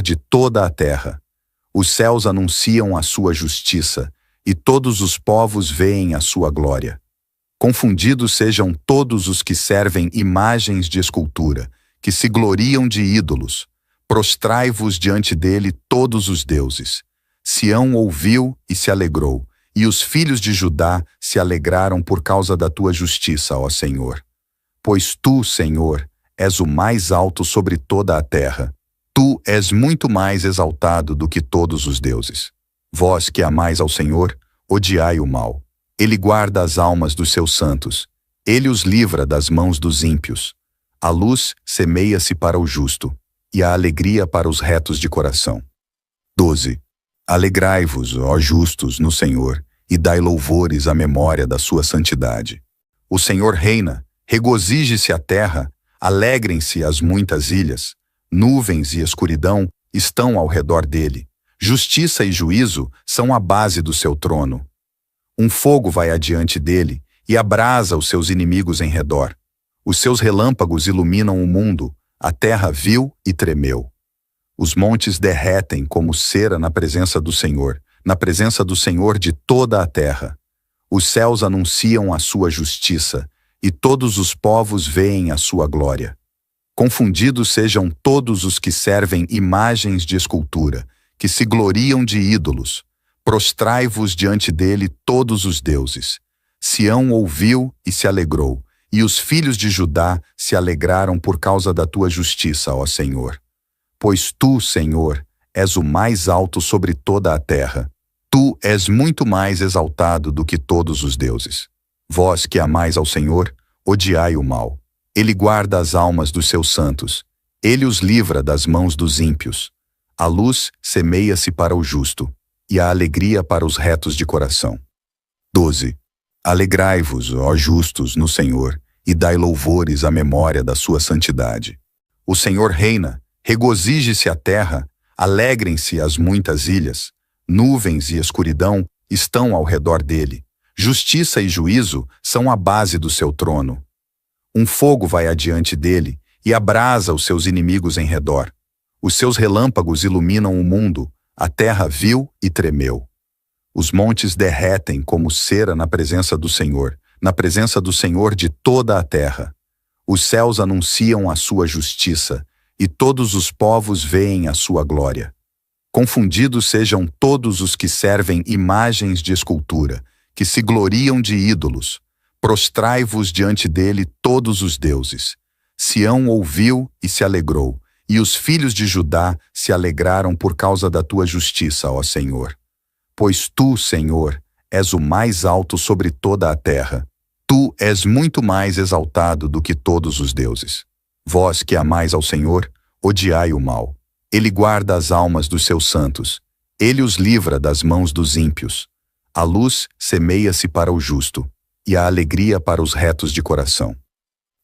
de toda a terra. Os céus anunciam a sua justiça, e todos os povos veem a sua glória. Confundidos sejam todos os que servem imagens de escultura, que se gloriam de ídolos. Prostrai-vos diante dele todos os deuses. Sião ouviu e se alegrou, e os filhos de Judá se alegraram por causa da tua justiça, ó Senhor. Pois tu, Senhor, és o mais alto sobre toda a terra. Tu és muito mais exaltado do que todos os deuses. Vós que amais ao Senhor, odiai o mal. Ele guarda as almas dos seus santos. Ele os livra das mãos dos ímpios. A luz semeia-se para o justo, e a alegria para os retos de coração. 12. Alegrai-vos, ó justos, no Senhor, e dai louvores à memória da sua santidade. O Senhor reina, regozije-se a terra, alegrem-se as muitas ilhas. Nuvens e escuridão estão ao redor dele. Justiça e juízo são a base do seu trono. Um fogo vai adiante dele e abrasa os seus inimigos em redor. Os seus relâmpagos iluminam o mundo, a terra viu e tremeu. Os montes derretem como cera na presença do Senhor de toda a terra. Os céus anunciam a sua justiça, e todos os povos veem a sua glória. Confundidos sejam todos os que servem imagens de escultura, que se gloriam de ídolos. Prostrai-vos diante dele todos os deuses. Sião ouviu e se alegrou, e os filhos de Judá se alegraram por causa da tua justiça, ó Senhor. Pois tu, Senhor, és o mais alto sobre toda a terra. Tu és muito mais exaltado do que todos os deuses. Vós que amais ao Senhor, odiai o mal. Ele guarda as almas dos seus santos. Ele os livra das mãos dos ímpios. A luz semeia-se para o justo, e a alegria para os retos de coração. 12. Alegrai-vos, ó justos, no Senhor, e dai louvores à memória da sua santidade. O Senhor reina, regozije-se a terra, alegrem-se as muitas ilhas. Nuvens e escuridão estão ao redor dele. Justiça e juízo são a base do seu trono. Um fogo vai adiante dele e abrasa os seus inimigos em redor. Os seus relâmpagos iluminam o mundo, a terra viu e tremeu. Os montes derretem como cera na presença do Senhor de toda a terra. Os céus anunciam a sua justiça, e todos os povos veem a sua glória. Confundidos sejam todos os que servem imagens de escultura, que se gloriam de ídolos. Prostrai-vos diante dele todos os deuses. Sião ouviu e se alegrou, e os filhos de Judá se alegraram por causa da tua justiça, ó Senhor. Pois tu, Senhor, és o mais alto sobre toda a terra. Tu és muito mais exaltado do que todos os deuses. Vós que amais ao Senhor, odiai o mal. Ele guarda as almas dos seus santos. Ele os livra das mãos dos ímpios. A luz semeia-se para o justo, e a alegria para os retos de coração.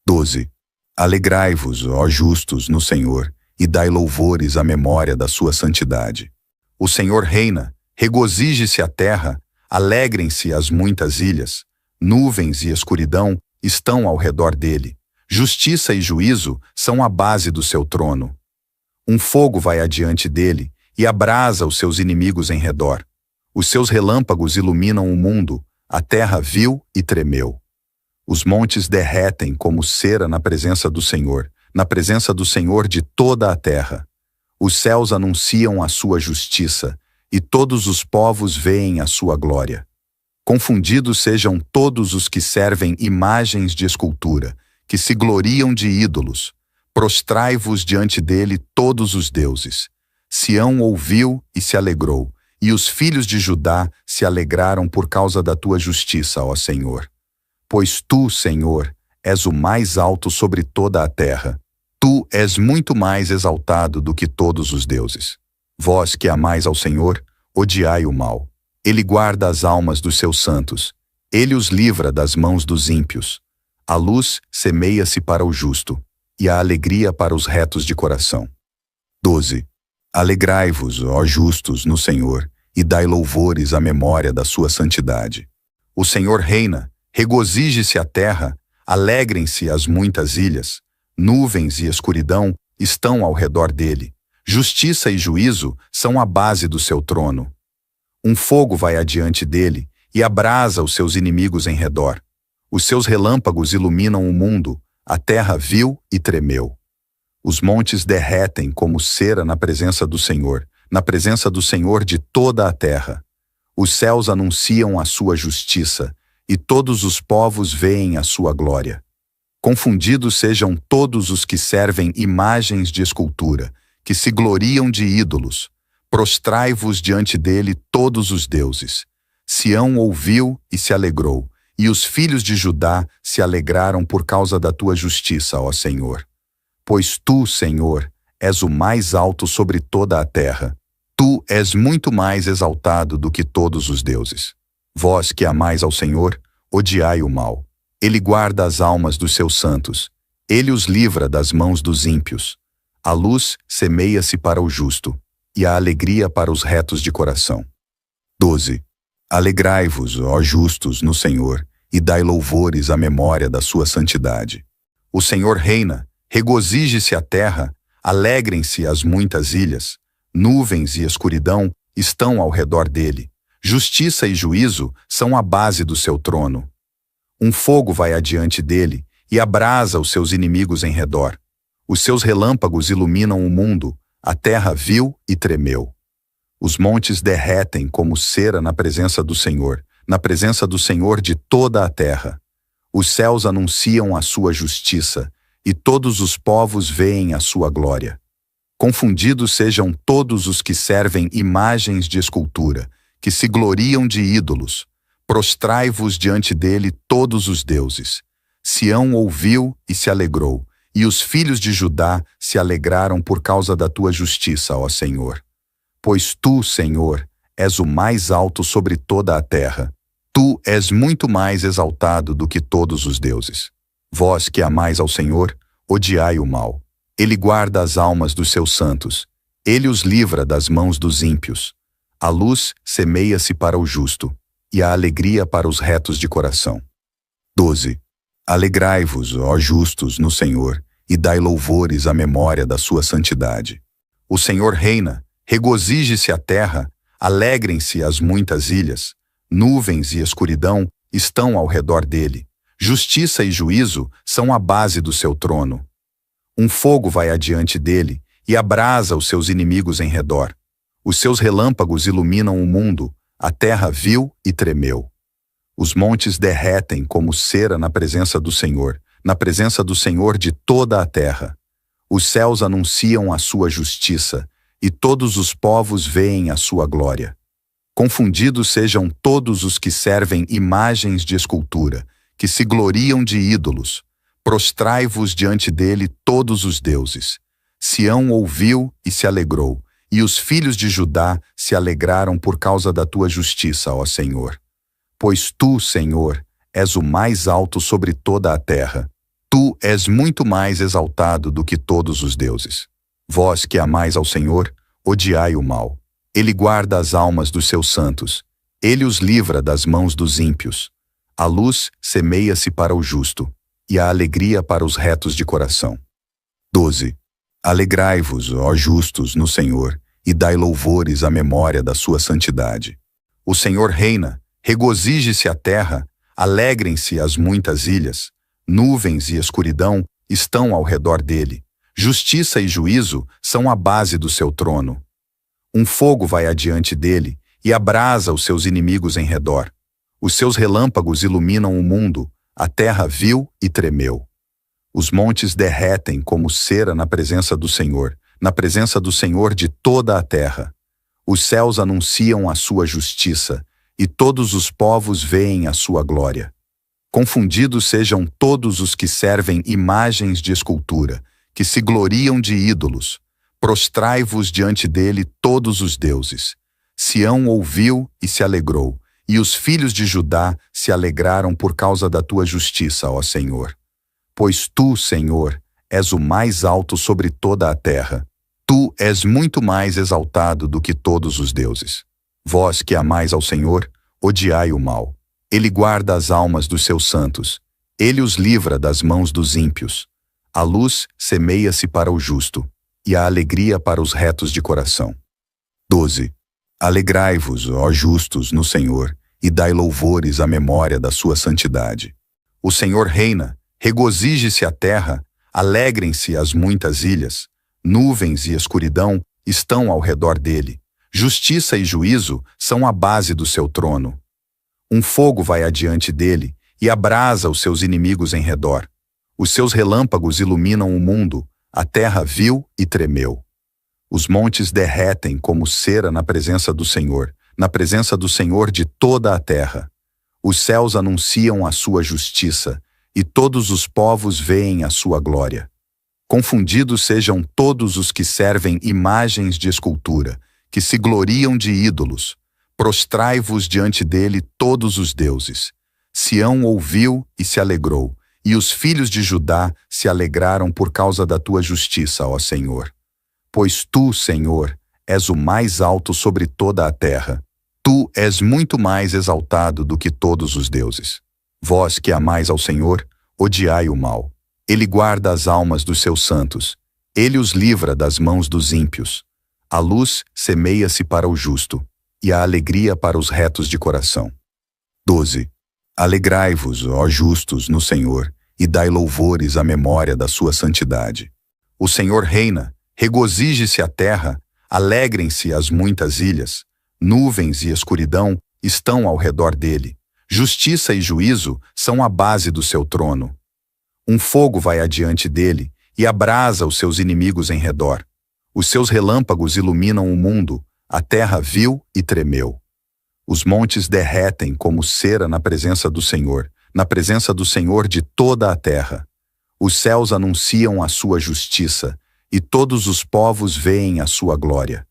12. Alegrai-vos, ó justos, no Senhor, e dai louvores à memória da sua santidade. O Senhor reina, regozije-se a terra, alegrem-se as muitas ilhas. Nuvens e escuridão estão ao redor dele. Justiça e juízo são a base do seu trono. Um fogo vai adiante dele e abrasa os seus inimigos em redor. Os seus relâmpagos iluminam o mundo, a terra viu e tremeu. Os montes derretem como cera na presença do Senhor de toda a terra. Os céus anunciam a sua justiça, e todos os povos veem a sua glória. Confundidos sejam todos os que servem imagens de escultura, que se gloriam de ídolos. Prostrai-vos diante dele todos os deuses. Sião ouviu e se alegrou, e os filhos de Judá se alegraram por causa da tua justiça, ó Senhor. Pois tu, Senhor, és o mais alto sobre toda a terra. Tu és muito mais exaltado do que todos os deuses. Vós que amais ao Senhor, odiai o mal. Ele guarda as almas dos seus santos. Ele os livra das mãos dos ímpios. A luz semeia-se para o justo, e a alegria para os retos de coração. 12. Alegrai-vos, ó justos, no Senhor, e dai louvores à memória da sua santidade. O Senhor reina, regozije-se a terra, alegrem-se as muitas ilhas. Nuvens e escuridão estão ao redor dele. Justiça e juízo são a base do seu trono. Um fogo vai adiante dele e abrasa os seus inimigos em redor. Os seus relâmpagos iluminam o mundo, a terra viu e tremeu. Os montes derretem como cera na presença do Senhor de toda a terra. Os céus anunciam a sua justiça, e todos os povos veem a sua glória. Confundidos sejam todos os que servem imagens de escultura, que se gloriam de ídolos. Prostrai-vos diante dele todos os deuses. Sião ouviu e se alegrou, e os filhos de Judá se alegraram por causa da tua justiça, ó Senhor. Pois tu, Senhor, és o mais alto sobre toda a terra. Tu és muito mais exaltado do que todos os deuses. Vós que amais ao Senhor, odiai o mal. Ele guarda as almas dos seus santos. Ele os livra das mãos dos ímpios. A luz semeia-se para o justo, e a alegria para os retos de coração. 12. Alegrai-vos, ó justos, no Senhor, e dai louvores à memória da sua santidade. O Senhor reina, regozije-se a terra, alegrem-se as muitas ilhas. Nuvens e escuridão estão ao redor dele. Justiça e juízo são a base do seu trono. Um fogo vai adiante dele e abrasa os seus inimigos em redor. Os seus relâmpagos iluminam o mundo, a terra viu e tremeu. Os montes derretem como cera na presença do Senhor de toda a terra. Os céus anunciam a sua justiça, e todos os povos veem a sua glória. Confundidos sejam todos os que servem imagens de escultura, que se gloriam de ídolos. Prostrai-vos diante dele todos os deuses. Sião ouviu e se alegrou, e os filhos de Judá se alegraram por causa da tua justiça, ó Senhor. Pois tu, Senhor, és o mais alto sobre toda a terra. Tu és muito mais exaltado do que todos os deuses. Vós que amais ao Senhor, odiai o mal. Ele guarda as almas dos seus santos. Ele os livra das mãos dos ímpios. A luz semeia-se para o justo, e a alegria para os retos de coração. 12. Alegrai-vos, ó justos, no Senhor, e dai louvores à memória da sua santidade. O Senhor reina, regozije-se a terra, alegrem-se as muitas ilhas. Nuvens e escuridão estão ao redor dele. Justiça e juízo são a base do seu trono. Um fogo vai adiante dele e abrasa os seus inimigos em redor. Os seus relâmpagos iluminam o mundo, a terra viu e tremeu. Os montes derretem como cera na presença do Senhor de toda a terra. Os céus anunciam a sua justiça, e todos os povos veem a sua glória. Confundidos sejam todos os que servem imagens de escultura, que se gloriam de ídolos. Prostrai-vos diante dele todos os deuses. Sião ouviu e se alegrou, e os filhos de Judá se alegraram por causa da tua justiça, ó Senhor. Pois tu, Senhor, és o mais alto sobre toda a terra. Tu és muito mais exaltado do que todos os deuses. Vós que amais ao Senhor, odiai o mal. Ele guarda as almas dos seus santos. Ele os livra das mãos dos ímpios. A luz semeia-se para o justo, e a alegria para os retos de coração. 12. Alegrai-vos, ó justos, no Senhor, e dai louvores à memória da sua santidade. O Senhor reina, regozije-se a terra, alegrem-se as muitas ilhas. Nuvens e escuridão estão ao redor dele. Justiça e juízo são a base do seu trono. Um fogo vai adiante dele e abrasa os seus inimigos em redor. Os seus relâmpagos iluminam o mundo, a terra viu e tremeu. Os montes derretem como cera na presença do Senhor de toda a terra. Os céus anunciam a sua justiça, e todos os povos veem a sua glória. Confundidos sejam todos os que servem imagens de escultura, que se gloriam de ídolos. Prostrai-vos diante dele todos os deuses. Sião ouviu e se alegrou, e os filhos de Judá se alegraram por causa da tua justiça, ó Senhor. Pois tu, Senhor, és o mais alto sobre toda a terra. Tu és muito mais exaltado do que todos os deuses. Vós que amais ao Senhor, odiai o mal. Ele guarda as almas dos seus santos. Ele os livra das mãos dos ímpios. A luz semeia-se para o justo, e a alegria para os retos de coração. 12. Alegrai-vos, ó justos, no Senhor, e dai louvores à memória da sua santidade. O Senhor reina, regozije-se a terra, alegrem-se as muitas ilhas. Nuvens e escuridão estão ao redor dele. Justiça e juízo são a base do seu trono. Um fogo vai adiante dele e abrasa os seus inimigos em redor. Os seus relâmpagos iluminam o mundo, a terra viu e tremeu. Os montes derretem como cera na presença do Senhor de toda a terra. Os céus anunciam a sua justiça, e todos os povos veem a sua glória. Confundidos sejam todos os que servem imagens de escultura, que se gloriam de ídolos. Prostrai-vos diante dele todos os deuses. Sião ouviu e se alegrou, e os filhos de Judá se alegraram por causa da tua justiça, ó Senhor. Pois tu, Senhor, és o mais alto sobre toda a terra. Tu és muito mais exaltado do que todos os deuses. Vós que amais ao Senhor, odiai o mal. Ele guarda as almas dos seus santos. Ele os livra das mãos dos ímpios. A luz semeia-se para o justo, e a alegria para os retos de coração. 12. Alegrai-vos, ó justos, no Senhor, e dai louvores à memória da sua santidade. O Senhor reina, regozije-se a terra, alegrem-se as muitas ilhas, nuvens e escuridão estão ao redor dele. Justiça e juízo são a base do seu trono. Um fogo vai adiante dele e abrasa os seus inimigos em redor. Os seus relâmpagos iluminam o mundo, a terra viu e tremeu. Os montes derretem como cera na presença do Senhor de toda a terra. Os céus anunciam a sua justiça, e todos os povos veem a sua glória.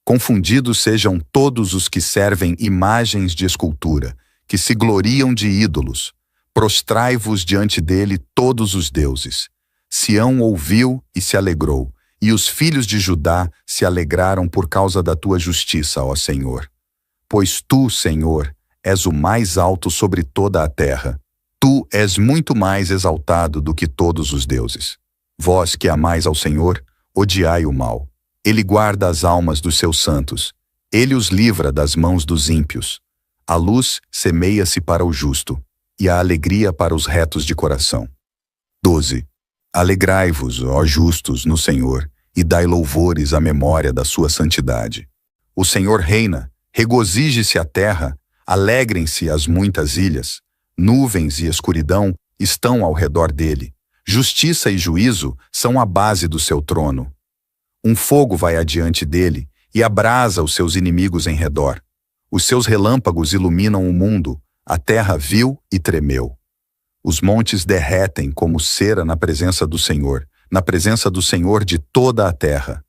Confundidos sejam todos os que servem imagens de escultura, que se gloriam de ídolos. Prostrai-vos diante dele todos os deuses. Sião ouviu e se alegrou, e os filhos de Judá se alegraram por causa da tua justiça, ó Senhor. Pois tu, Senhor, és o mais alto sobre toda a terra. Tu és muito mais exaltado do que todos os deuses. Vós que amais ao Senhor, odiai o mal. Ele guarda as almas dos seus santos. Ele os livra das mãos dos ímpios. A luz semeia-se para o justo, e a alegria para os retos de coração. 12. Alegrai-vos, ó justos, no Senhor, e dai louvores à memória da sua santidade. O Senhor reina, regozije-se a terra, alegrem-se as muitas ilhas, nuvens e escuridão estão ao redor dele. Justiça e juízo são a base do seu trono. Um fogo vai adiante dele e abrasa os seus inimigos em redor. Os seus relâmpagos iluminam o mundo, a terra viu e tremeu. Os montes derretem como cera na presença do Senhor de toda a terra.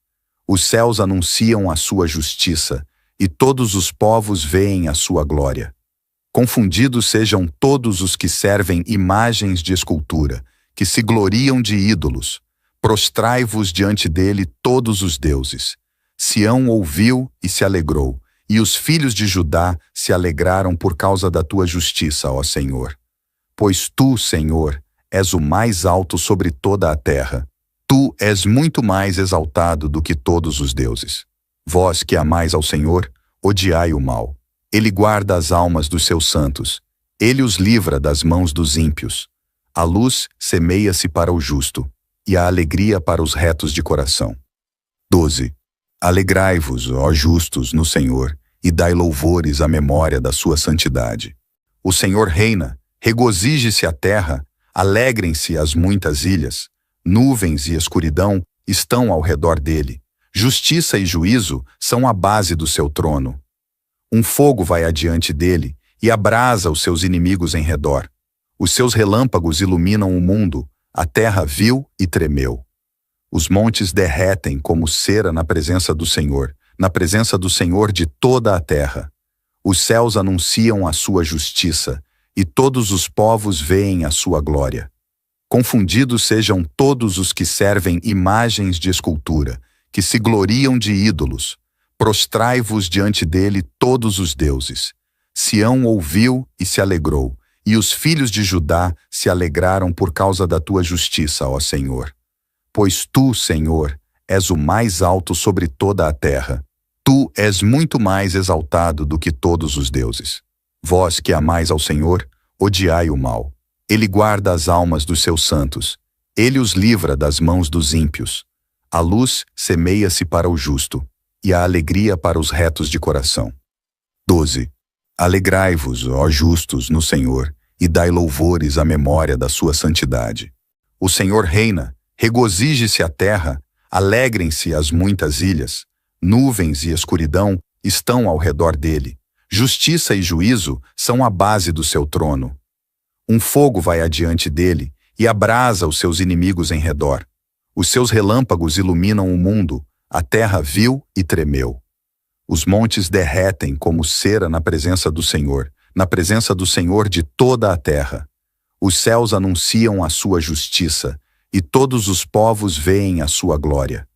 Os céus anunciam a sua justiça, e todos os povos veem a sua glória. Confundidos sejam todos os que servem imagens de escultura, que se gloriam de ídolos. Prostrai-vos diante dele todos os deuses. Sião ouviu e se alegrou, e os filhos de Judá se alegraram por causa da tua justiça, ó Senhor. Pois tu, Senhor, és o mais alto sobre toda a terra. Tu és muito mais exaltado do que todos os deuses. Vós que amais ao Senhor, odiai o mal. Ele guarda as almas dos seus santos. Ele os livra das mãos dos ímpios. A luz semeia-se para o justo, e a alegria para os retos de coração. 12. Alegrai-vos, ó justos, no Senhor, e dai louvores à memória da sua santidade. O Senhor reina, regozije-se a terra, alegrem-se as muitas ilhas, nuvens e escuridão estão ao redor dele. Justiça e juízo são a base do seu trono. Um fogo vai adiante dele e abrasa os seus inimigos em redor. Os seus relâmpagos iluminam o mundo, a terra viu e tremeu. Os montes derretem como cera na presença do Senhor de toda a terra. Os céus anunciam a sua justiça, e todos os povos veem a sua glória. Confundidos sejam todos os que servem imagens de escultura, que se gloriam de ídolos. Prostrai-vos diante dele todos os deuses. Sião ouviu e se alegrou, e os filhos de Judá se alegraram por causa da tua justiça, ó Senhor. Pois tu, Senhor, és o mais alto sobre toda a terra. Tu és muito mais exaltado do que todos os deuses. Vós que amais ao Senhor, odiai o mal. Ele guarda as almas dos seus santos. Ele os livra das mãos dos ímpios. A luz semeia-se para o justo, e a alegria para os retos de coração. 12. Alegrai-vos, ó justos, no Senhor, e dai louvores à memória da sua santidade. O Senhor reina, regozije-se a terra, alegrem-se as muitas ilhas, nuvens e escuridão estão ao redor dele. Justiça e juízo são a base do seu trono. Um fogo vai adiante dele e abrasa os seus inimigos em redor. Os seus relâmpagos iluminam o mundo, a terra viu e tremeu. Os montes derretem como cera na presença do Senhor de toda a terra. Os céus anunciam a sua justiça, e todos os povos veem a sua glória.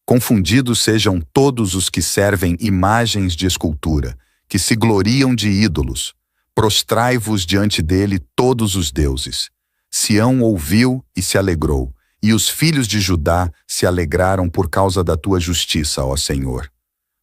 Confundidos sejam todos os que servem imagens de escultura, que se gloriam de ídolos. Prostrai-vos diante dele todos os deuses. Sião ouviu e se alegrou, e os filhos de Judá se alegraram por causa da tua justiça, ó Senhor.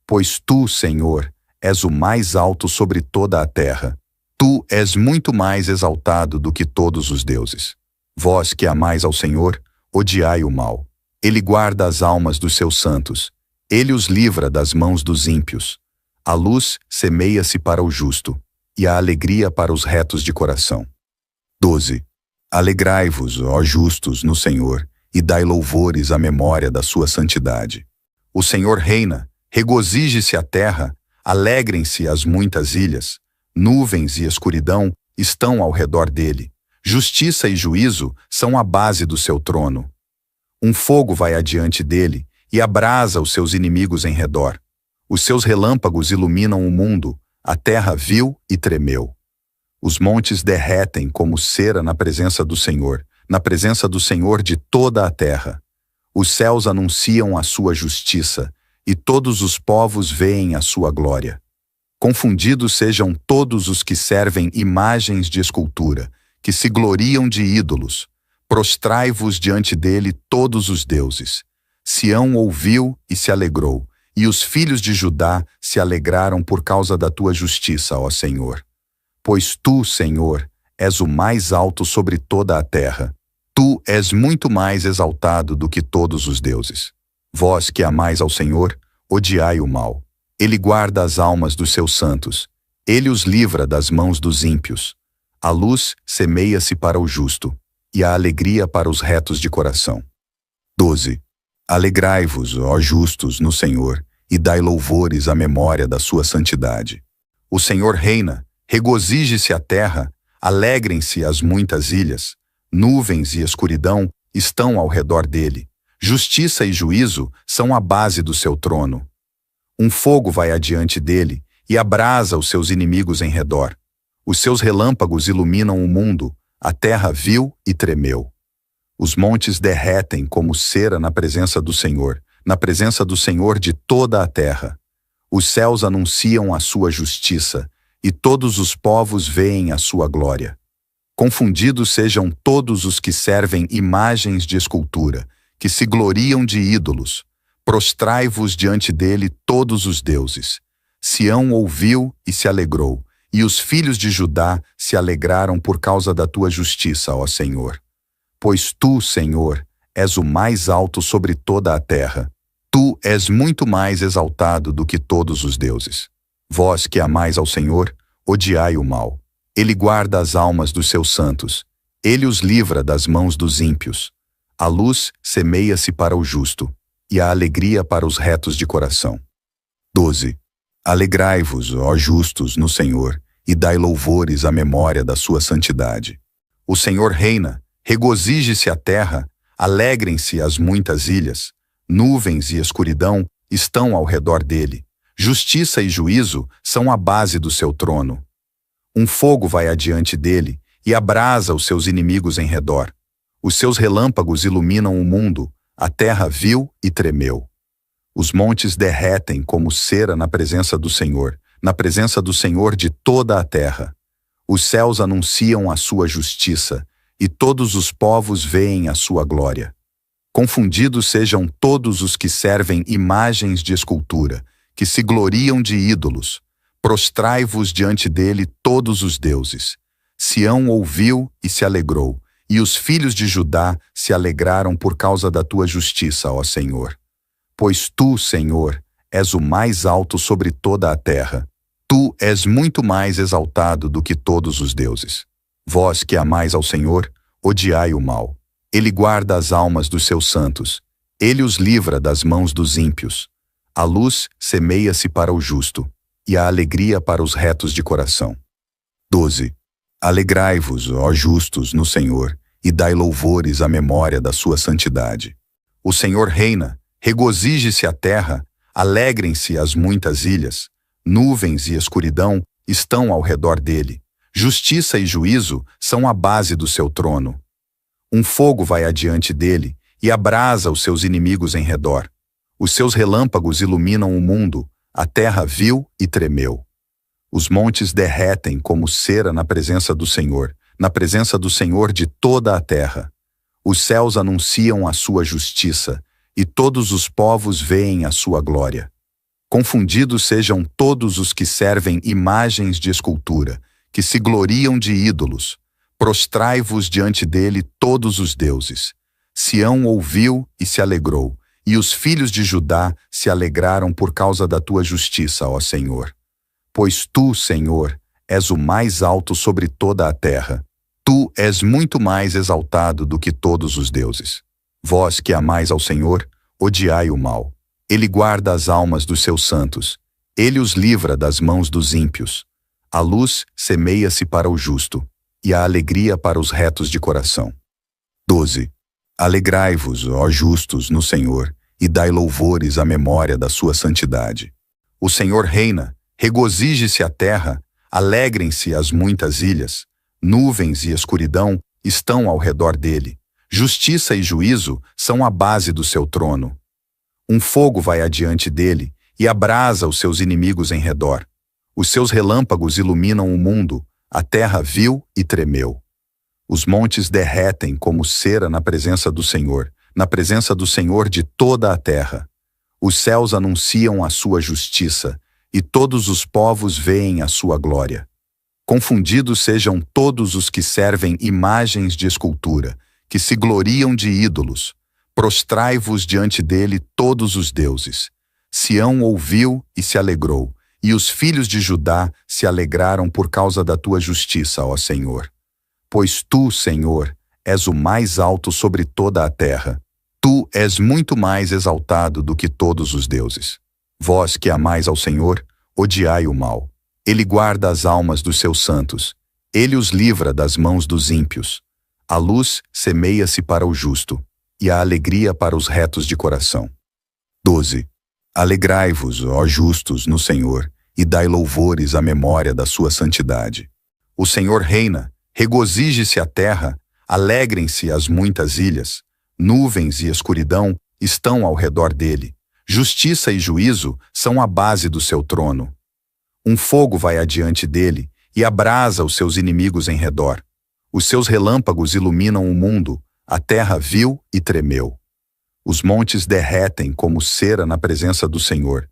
Pois tu, Senhor, és o mais alto sobre toda a terra. Tu és muito mais exaltado do que todos os deuses. Vós que amais ao Senhor, odiai o mal. Ele guarda as almas dos seus santos. Ele os livra das mãos dos ímpios. A luz semeia-se para o justo, e a alegria para os retos de coração. 12. Alegrai-vos, ó justos, no Senhor, e dai louvores à memória da sua santidade. O Senhor reina, regozije-se a terra, alegrem-se as muitas ilhas. Nuvens e escuridão estão ao redor dele. Justiça e juízo são a base do seu trono. Um fogo vai adiante dele e abrasa os seus inimigos em redor. Os seus relâmpagos iluminam o mundo, a terra viu e tremeu. Os montes derretem como cera na presença do Senhor de toda a terra. Os céus anunciam a sua justiça, e todos os povos veem a sua glória. Confundidos sejam todos os que servem imagens de escultura, que se gloriam de ídolos. Prostrai-vos diante dele todos os deuses. Sião ouviu e se alegrou, e os filhos de Judá se alegraram por causa da tua justiça, ó Senhor. Pois tu, Senhor, és o mais alto sobre toda a terra. Tu és muito mais exaltado do que todos os deuses. Vós que amais ao Senhor, odiai o mal. Ele guarda as almas dos seus santos. Ele os livra das mãos dos ímpios. A luz semeia-se para o justo, e a alegria para os retos de coração. 12. Alegrai-vos, ó justos, no Senhor, e dai louvores à memória da sua santidade. O Senhor reina, regozije-se a terra, alegrem-se as muitas ilhas. Nuvens e escuridão estão ao redor dele. Justiça e juízo são a base do seu trono. Um fogo vai adiante dele e abrasa os seus inimigos em redor. Os seus relâmpagos iluminam o mundo, a terra viu e tremeu. Os montes derretem como cera na presença do Senhor de toda a terra. Os céus anunciam a sua justiça, e todos os povos veem a sua glória. Confundidos sejam todos os que servem imagens de escultura, que se gloriam de ídolos. Prostrai-vos diante dele todos os deuses. Sião ouviu e se alegrou, e os filhos de Judá se alegraram por causa da tua justiça, ó Senhor. Pois tu, Senhor, és o mais alto sobre toda a terra. Tu és muito mais exaltado do que todos os deuses. Vós que amais ao Senhor, odiai o mal. Ele guarda as almas dos seus santos. Ele os livra das mãos dos ímpios. A luz semeia-se para o justo, e a alegria para os retos de coração. 12. Alegrai-vos, ó justos, no Senhor, e dai louvores à memória da sua santidade. O Senhor reina, regozije-se a terra, alegrem-se as muitas ilhas. Nuvens e escuridão estão ao redor dele. Justiça e juízo são a base do seu trono. Um fogo vai adiante dele e abrasa os seus inimigos em redor. Os seus relâmpagos iluminam o mundo, a terra viu e tremeu. Os montes derretem como cera na presença do Senhor de toda a terra. Os céus anunciam a sua justiça, e todos os povos veem a sua glória. Confundidos sejam todos os que servem imagens de escultura, que se gloriam de ídolos. Prostrai-vos diante dele todos os deuses. Sião ouviu e se alegrou, e os filhos de Judá se alegraram por causa da tua justiça, ó Senhor. Pois tu, Senhor, és o mais alto sobre toda a terra. Tu és muito mais exaltado do que todos os deuses. Vós que amais ao Senhor, odiai o mal. Ele guarda as almas dos seus santos. Ele os livra das mãos dos ímpios. A luz semeia-se para o justo, e a alegria para os retos de coração. 12. Alegrai-vos, ó justos, no Senhor, e dai louvores à memória da sua santidade. O Senhor reina, regozije-se a terra, alegrem-se as muitas ilhas. Nuvens e escuridão estão ao redor dele. Justiça e juízo são a base do seu trono. Um fogo vai adiante dele e abrasa os seus inimigos em redor. Os seus relâmpagos iluminam o mundo, a terra viu e tremeu. Os montes derretem como cera na presença do Senhor de toda a terra. Os céus anunciam a sua justiça, e todos os povos veem a sua glória. Confundidos sejam todos os que servem imagens de escultura, que se gloriam de ídolos. Prostrai-vos diante dele todos os deuses. Sião ouviu e se alegrou, e os filhos de Judá se alegraram por causa da tua justiça, ó Senhor. Pois tu, Senhor, és o mais alto sobre toda a terra. Tu és muito mais exaltado do que todos os deuses. Vós que amais ao Senhor, odiai o mal. Ele guarda as almas dos seus santos. Ele os livra das mãos dos ímpios. A luz semeia-se para o justo, e a alegria para os retos de coração. 12. Alegrai-vos, ó justos, no Senhor, e dai louvores à memória da sua santidade. O Senhor reina, regozije-se a terra, alegrem-se as muitas ilhas. Nuvens e escuridão estão ao redor dele. Justiça e juízo são a base do seu trono. Um fogo vai adiante dele e abrasa os seus inimigos em redor. Os seus relâmpagos iluminam o mundo, a terra viu e tremeu. Os montes derretem como cera na presença do Senhor de toda a terra. Os céus anunciam a sua justiça, e todos os povos veem a sua glória. Confundidos sejam todos os que servem imagens de escultura, que se gloriam de ídolos. Prostrai-vos diante dele todos os deuses. Sião ouviu e se alegrou, e os filhos de Judá se alegraram por causa da tua justiça, ó Senhor. Pois tu, Senhor, és o mais alto sobre toda a terra. Tu és muito mais exaltado do que todos os deuses. Vós que amais ao Senhor, odiai o mal. Ele guarda as almas dos seus santos. Ele os livra das mãos dos ímpios. A luz semeia-se para o justo, e a alegria para os retos de coração. 12. Alegrai-vos, ó justos, no Senhor, e dai louvores à memória da sua santidade. O Senhor reina, regozije-se a terra, alegrem-se as muitas ilhas. Nuvens e escuridão estão ao redor dele. Justiça e juízo são a base do seu trono. Um fogo vai adiante dele e abrasa os seus inimigos em redor. Os seus relâmpagos iluminam o mundo, a terra viu e tremeu. Os montes derretem como cera na presença do Senhor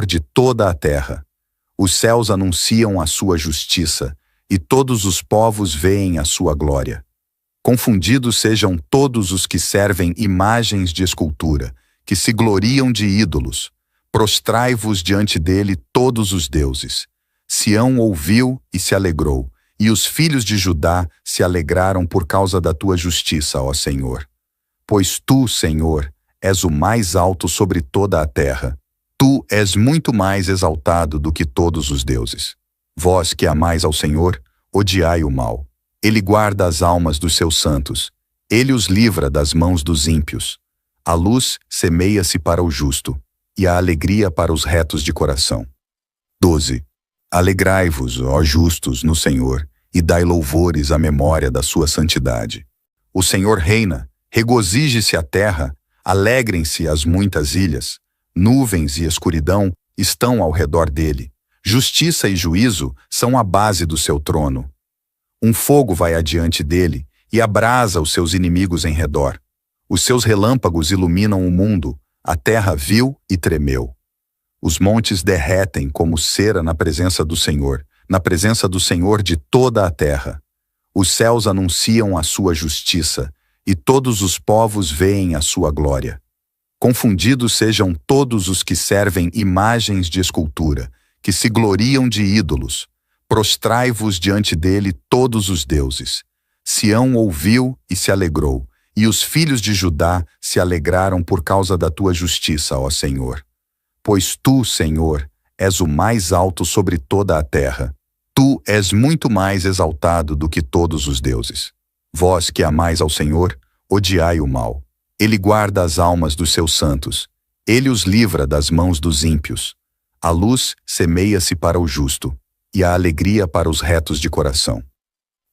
de toda a terra. Os céus anunciam a sua justiça, e todos os povos veem a sua glória. Confundidos sejam todos os que servem imagens de escultura, que se gloriam de ídolos. Prostrai-vos diante dele todos os deuses. Sião ouviu e se alegrou, e os filhos de Judá se alegraram por causa da tua justiça, ó Senhor. Pois tu, Senhor, és o mais alto sobre toda a terra. Tu és muito mais exaltado do que todos os deuses. Vós que amais ao Senhor, odiai o mal. Ele guarda as almas dos seus santos. Ele os livra das mãos dos ímpios. A luz semeia-se para o justo, e a alegria para os retos de coração. 12. Alegrai-vos, ó justos, no Senhor, e dai louvores à memória da sua santidade. O Senhor reina, regozije-se a terra, alegrem-se as muitas ilhas. Nuvens e escuridão estão ao redor dele. Justiça e juízo são a base do seu trono. Um fogo vai adiante dele e abrasa os seus inimigos em redor. Os seus relâmpagos iluminam o mundo, a terra viu e tremeu. Os montes derretem como cera na presença do Senhor de toda a terra. Os céus anunciam a sua justiça, e todos os povos veem a sua glória. Confundidos sejam todos os que servem imagens de escultura, que se gloriam de ídolos. Prostrai-vos diante dele todos os deuses. Sião ouviu e se alegrou, e os filhos de Judá se alegraram por causa da tua justiça, ó Senhor. Pois tu, Senhor, és o mais alto sobre toda a terra. Tu és muito mais exaltado do que todos os deuses. Vós que amais ao Senhor, odiai o mal. Ele guarda as almas dos seus santos. Ele os livra das mãos dos ímpios. A luz semeia-se para o justo, e a alegria para os retos de coração.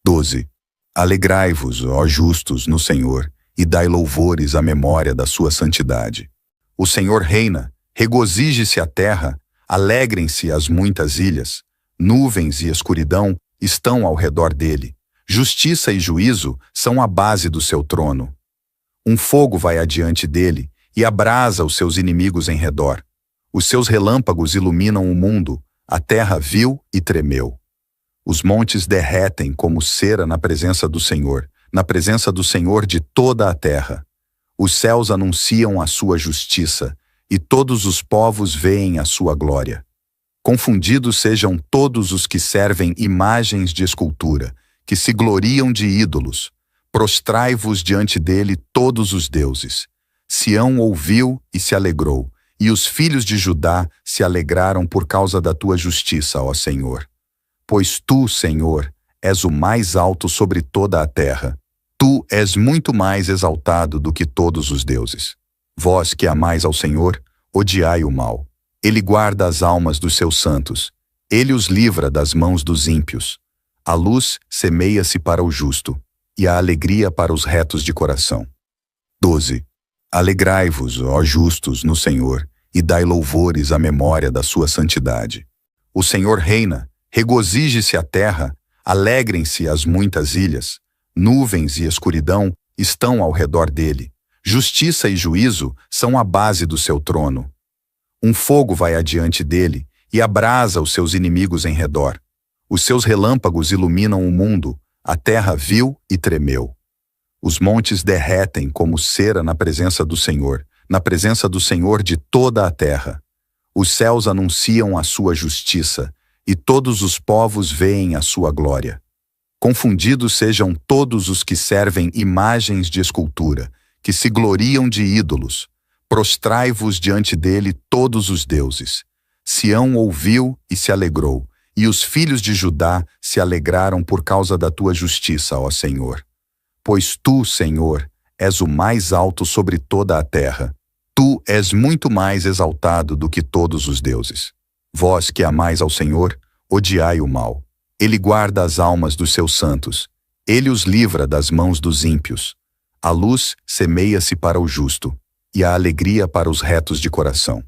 12. Alegrai-vos, ó justos, no Senhor, e dai louvores à memória da sua santidade. O Senhor reina, regozije-se a terra, alegrem-se as muitas ilhas. Nuvens e escuridão estão ao redor dele. Justiça e juízo são a base do seu trono. Um fogo vai adiante dele e abrasa os seus inimigos em redor. Os seus relâmpagos iluminam o mundo, a terra viu e tremeu. Os montes derretem como cera na presença do Senhor de toda a terra. Os céus anunciam a sua justiça, e todos os povos veem a sua glória. Confundidos sejam todos os que servem imagens de escultura, que se gloriam de ídolos. Prostrai-vos diante dele todos os deuses. Sião ouviu e se alegrou, e os filhos de Judá se alegraram por causa da tua justiça, ó Senhor. Pois tu, Senhor, és o mais alto sobre toda a terra. Tu és muito mais exaltado do que todos os deuses. Vós que amais ao Senhor, odiai o mal. Ele guarda as almas dos seus santos. Ele os livra das mãos dos ímpios. A luz semeia-se para o justo, e a alegria para os retos de coração. 12. Alegrai-vos, ó justos, no Senhor, e dai louvores à memória da sua santidade. O Senhor reina, regozije-se a terra, alegrem-se as muitas ilhas. Nuvens e escuridão estão ao redor dele. Justiça e juízo são a base do seu trono. Um fogo vai adiante dele e abrasa os seus inimigos em redor. Os seus relâmpagos iluminam o mundo, a terra viu e tremeu. Os montes derretem como cera na presença do Senhor de toda a terra. Os céus anunciam a sua justiça, e todos os povos veem a sua glória. Confundidos sejam todos os que servem imagens de escultura, que se gloriam de ídolos. Prostrai-vos diante dele todos os deuses. Sião ouviu e se alegrou, e os filhos de Judá se alegraram por causa da tua justiça, ó Senhor. Pois tu, Senhor, és o mais alto sobre toda a terra. Tu és muito mais exaltado do que todos os deuses. Vós que amais ao Senhor, odiai o mal. Ele guarda as almas dos seus santos. Ele os livra das mãos dos ímpios. A luz semeia-se para o justo, e a alegria para os retos de coração.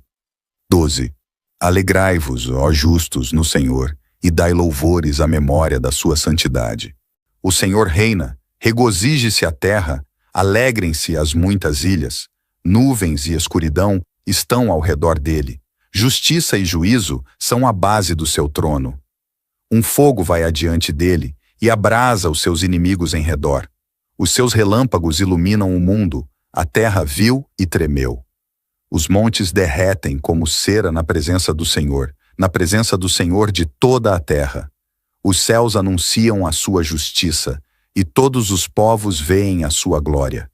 12. Alegrai-vos, ó justos, no Senhor, e dai louvores à memória da sua santidade. O Senhor reina, regozije-se a terra, alegrem-se as muitas ilhas. Nuvens e escuridão estão ao redor dele. Justiça e juízo são a base do seu trono. Um fogo vai adiante dele e abrasa os seus inimigos em redor. Os seus relâmpagos iluminam o mundo, a terra viu e tremeu. Os montes derretem como cera na presença do Senhor de toda a terra. Os céus anunciam a sua justiça, e todos os povos veem a sua glória.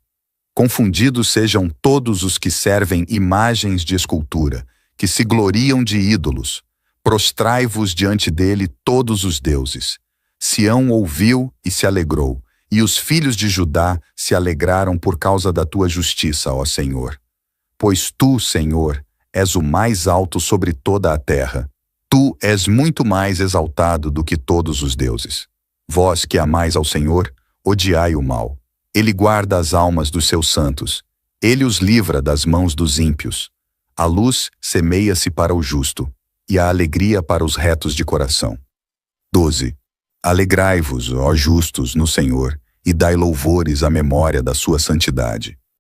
Confundidos sejam todos os que servem imagens de escultura, que se gloriam de ídolos. Prostrai-vos diante dele todos os deuses. Sião ouviu e se alegrou, e os filhos de Judá se alegraram por causa da tua justiça, ó Senhor. Pois tu, Senhor, és o mais alto sobre toda a terra. Tu és muito mais exaltado do que todos os deuses. Vós que amais ao Senhor, odiai o mal. Ele guarda as almas dos seus santos. Ele os livra das mãos dos ímpios. A luz semeia-se para o justo, e a alegria para os retos de coração. 12. Alegrai-vos, ó justos, no Senhor, e dai louvores à memória da sua santidade.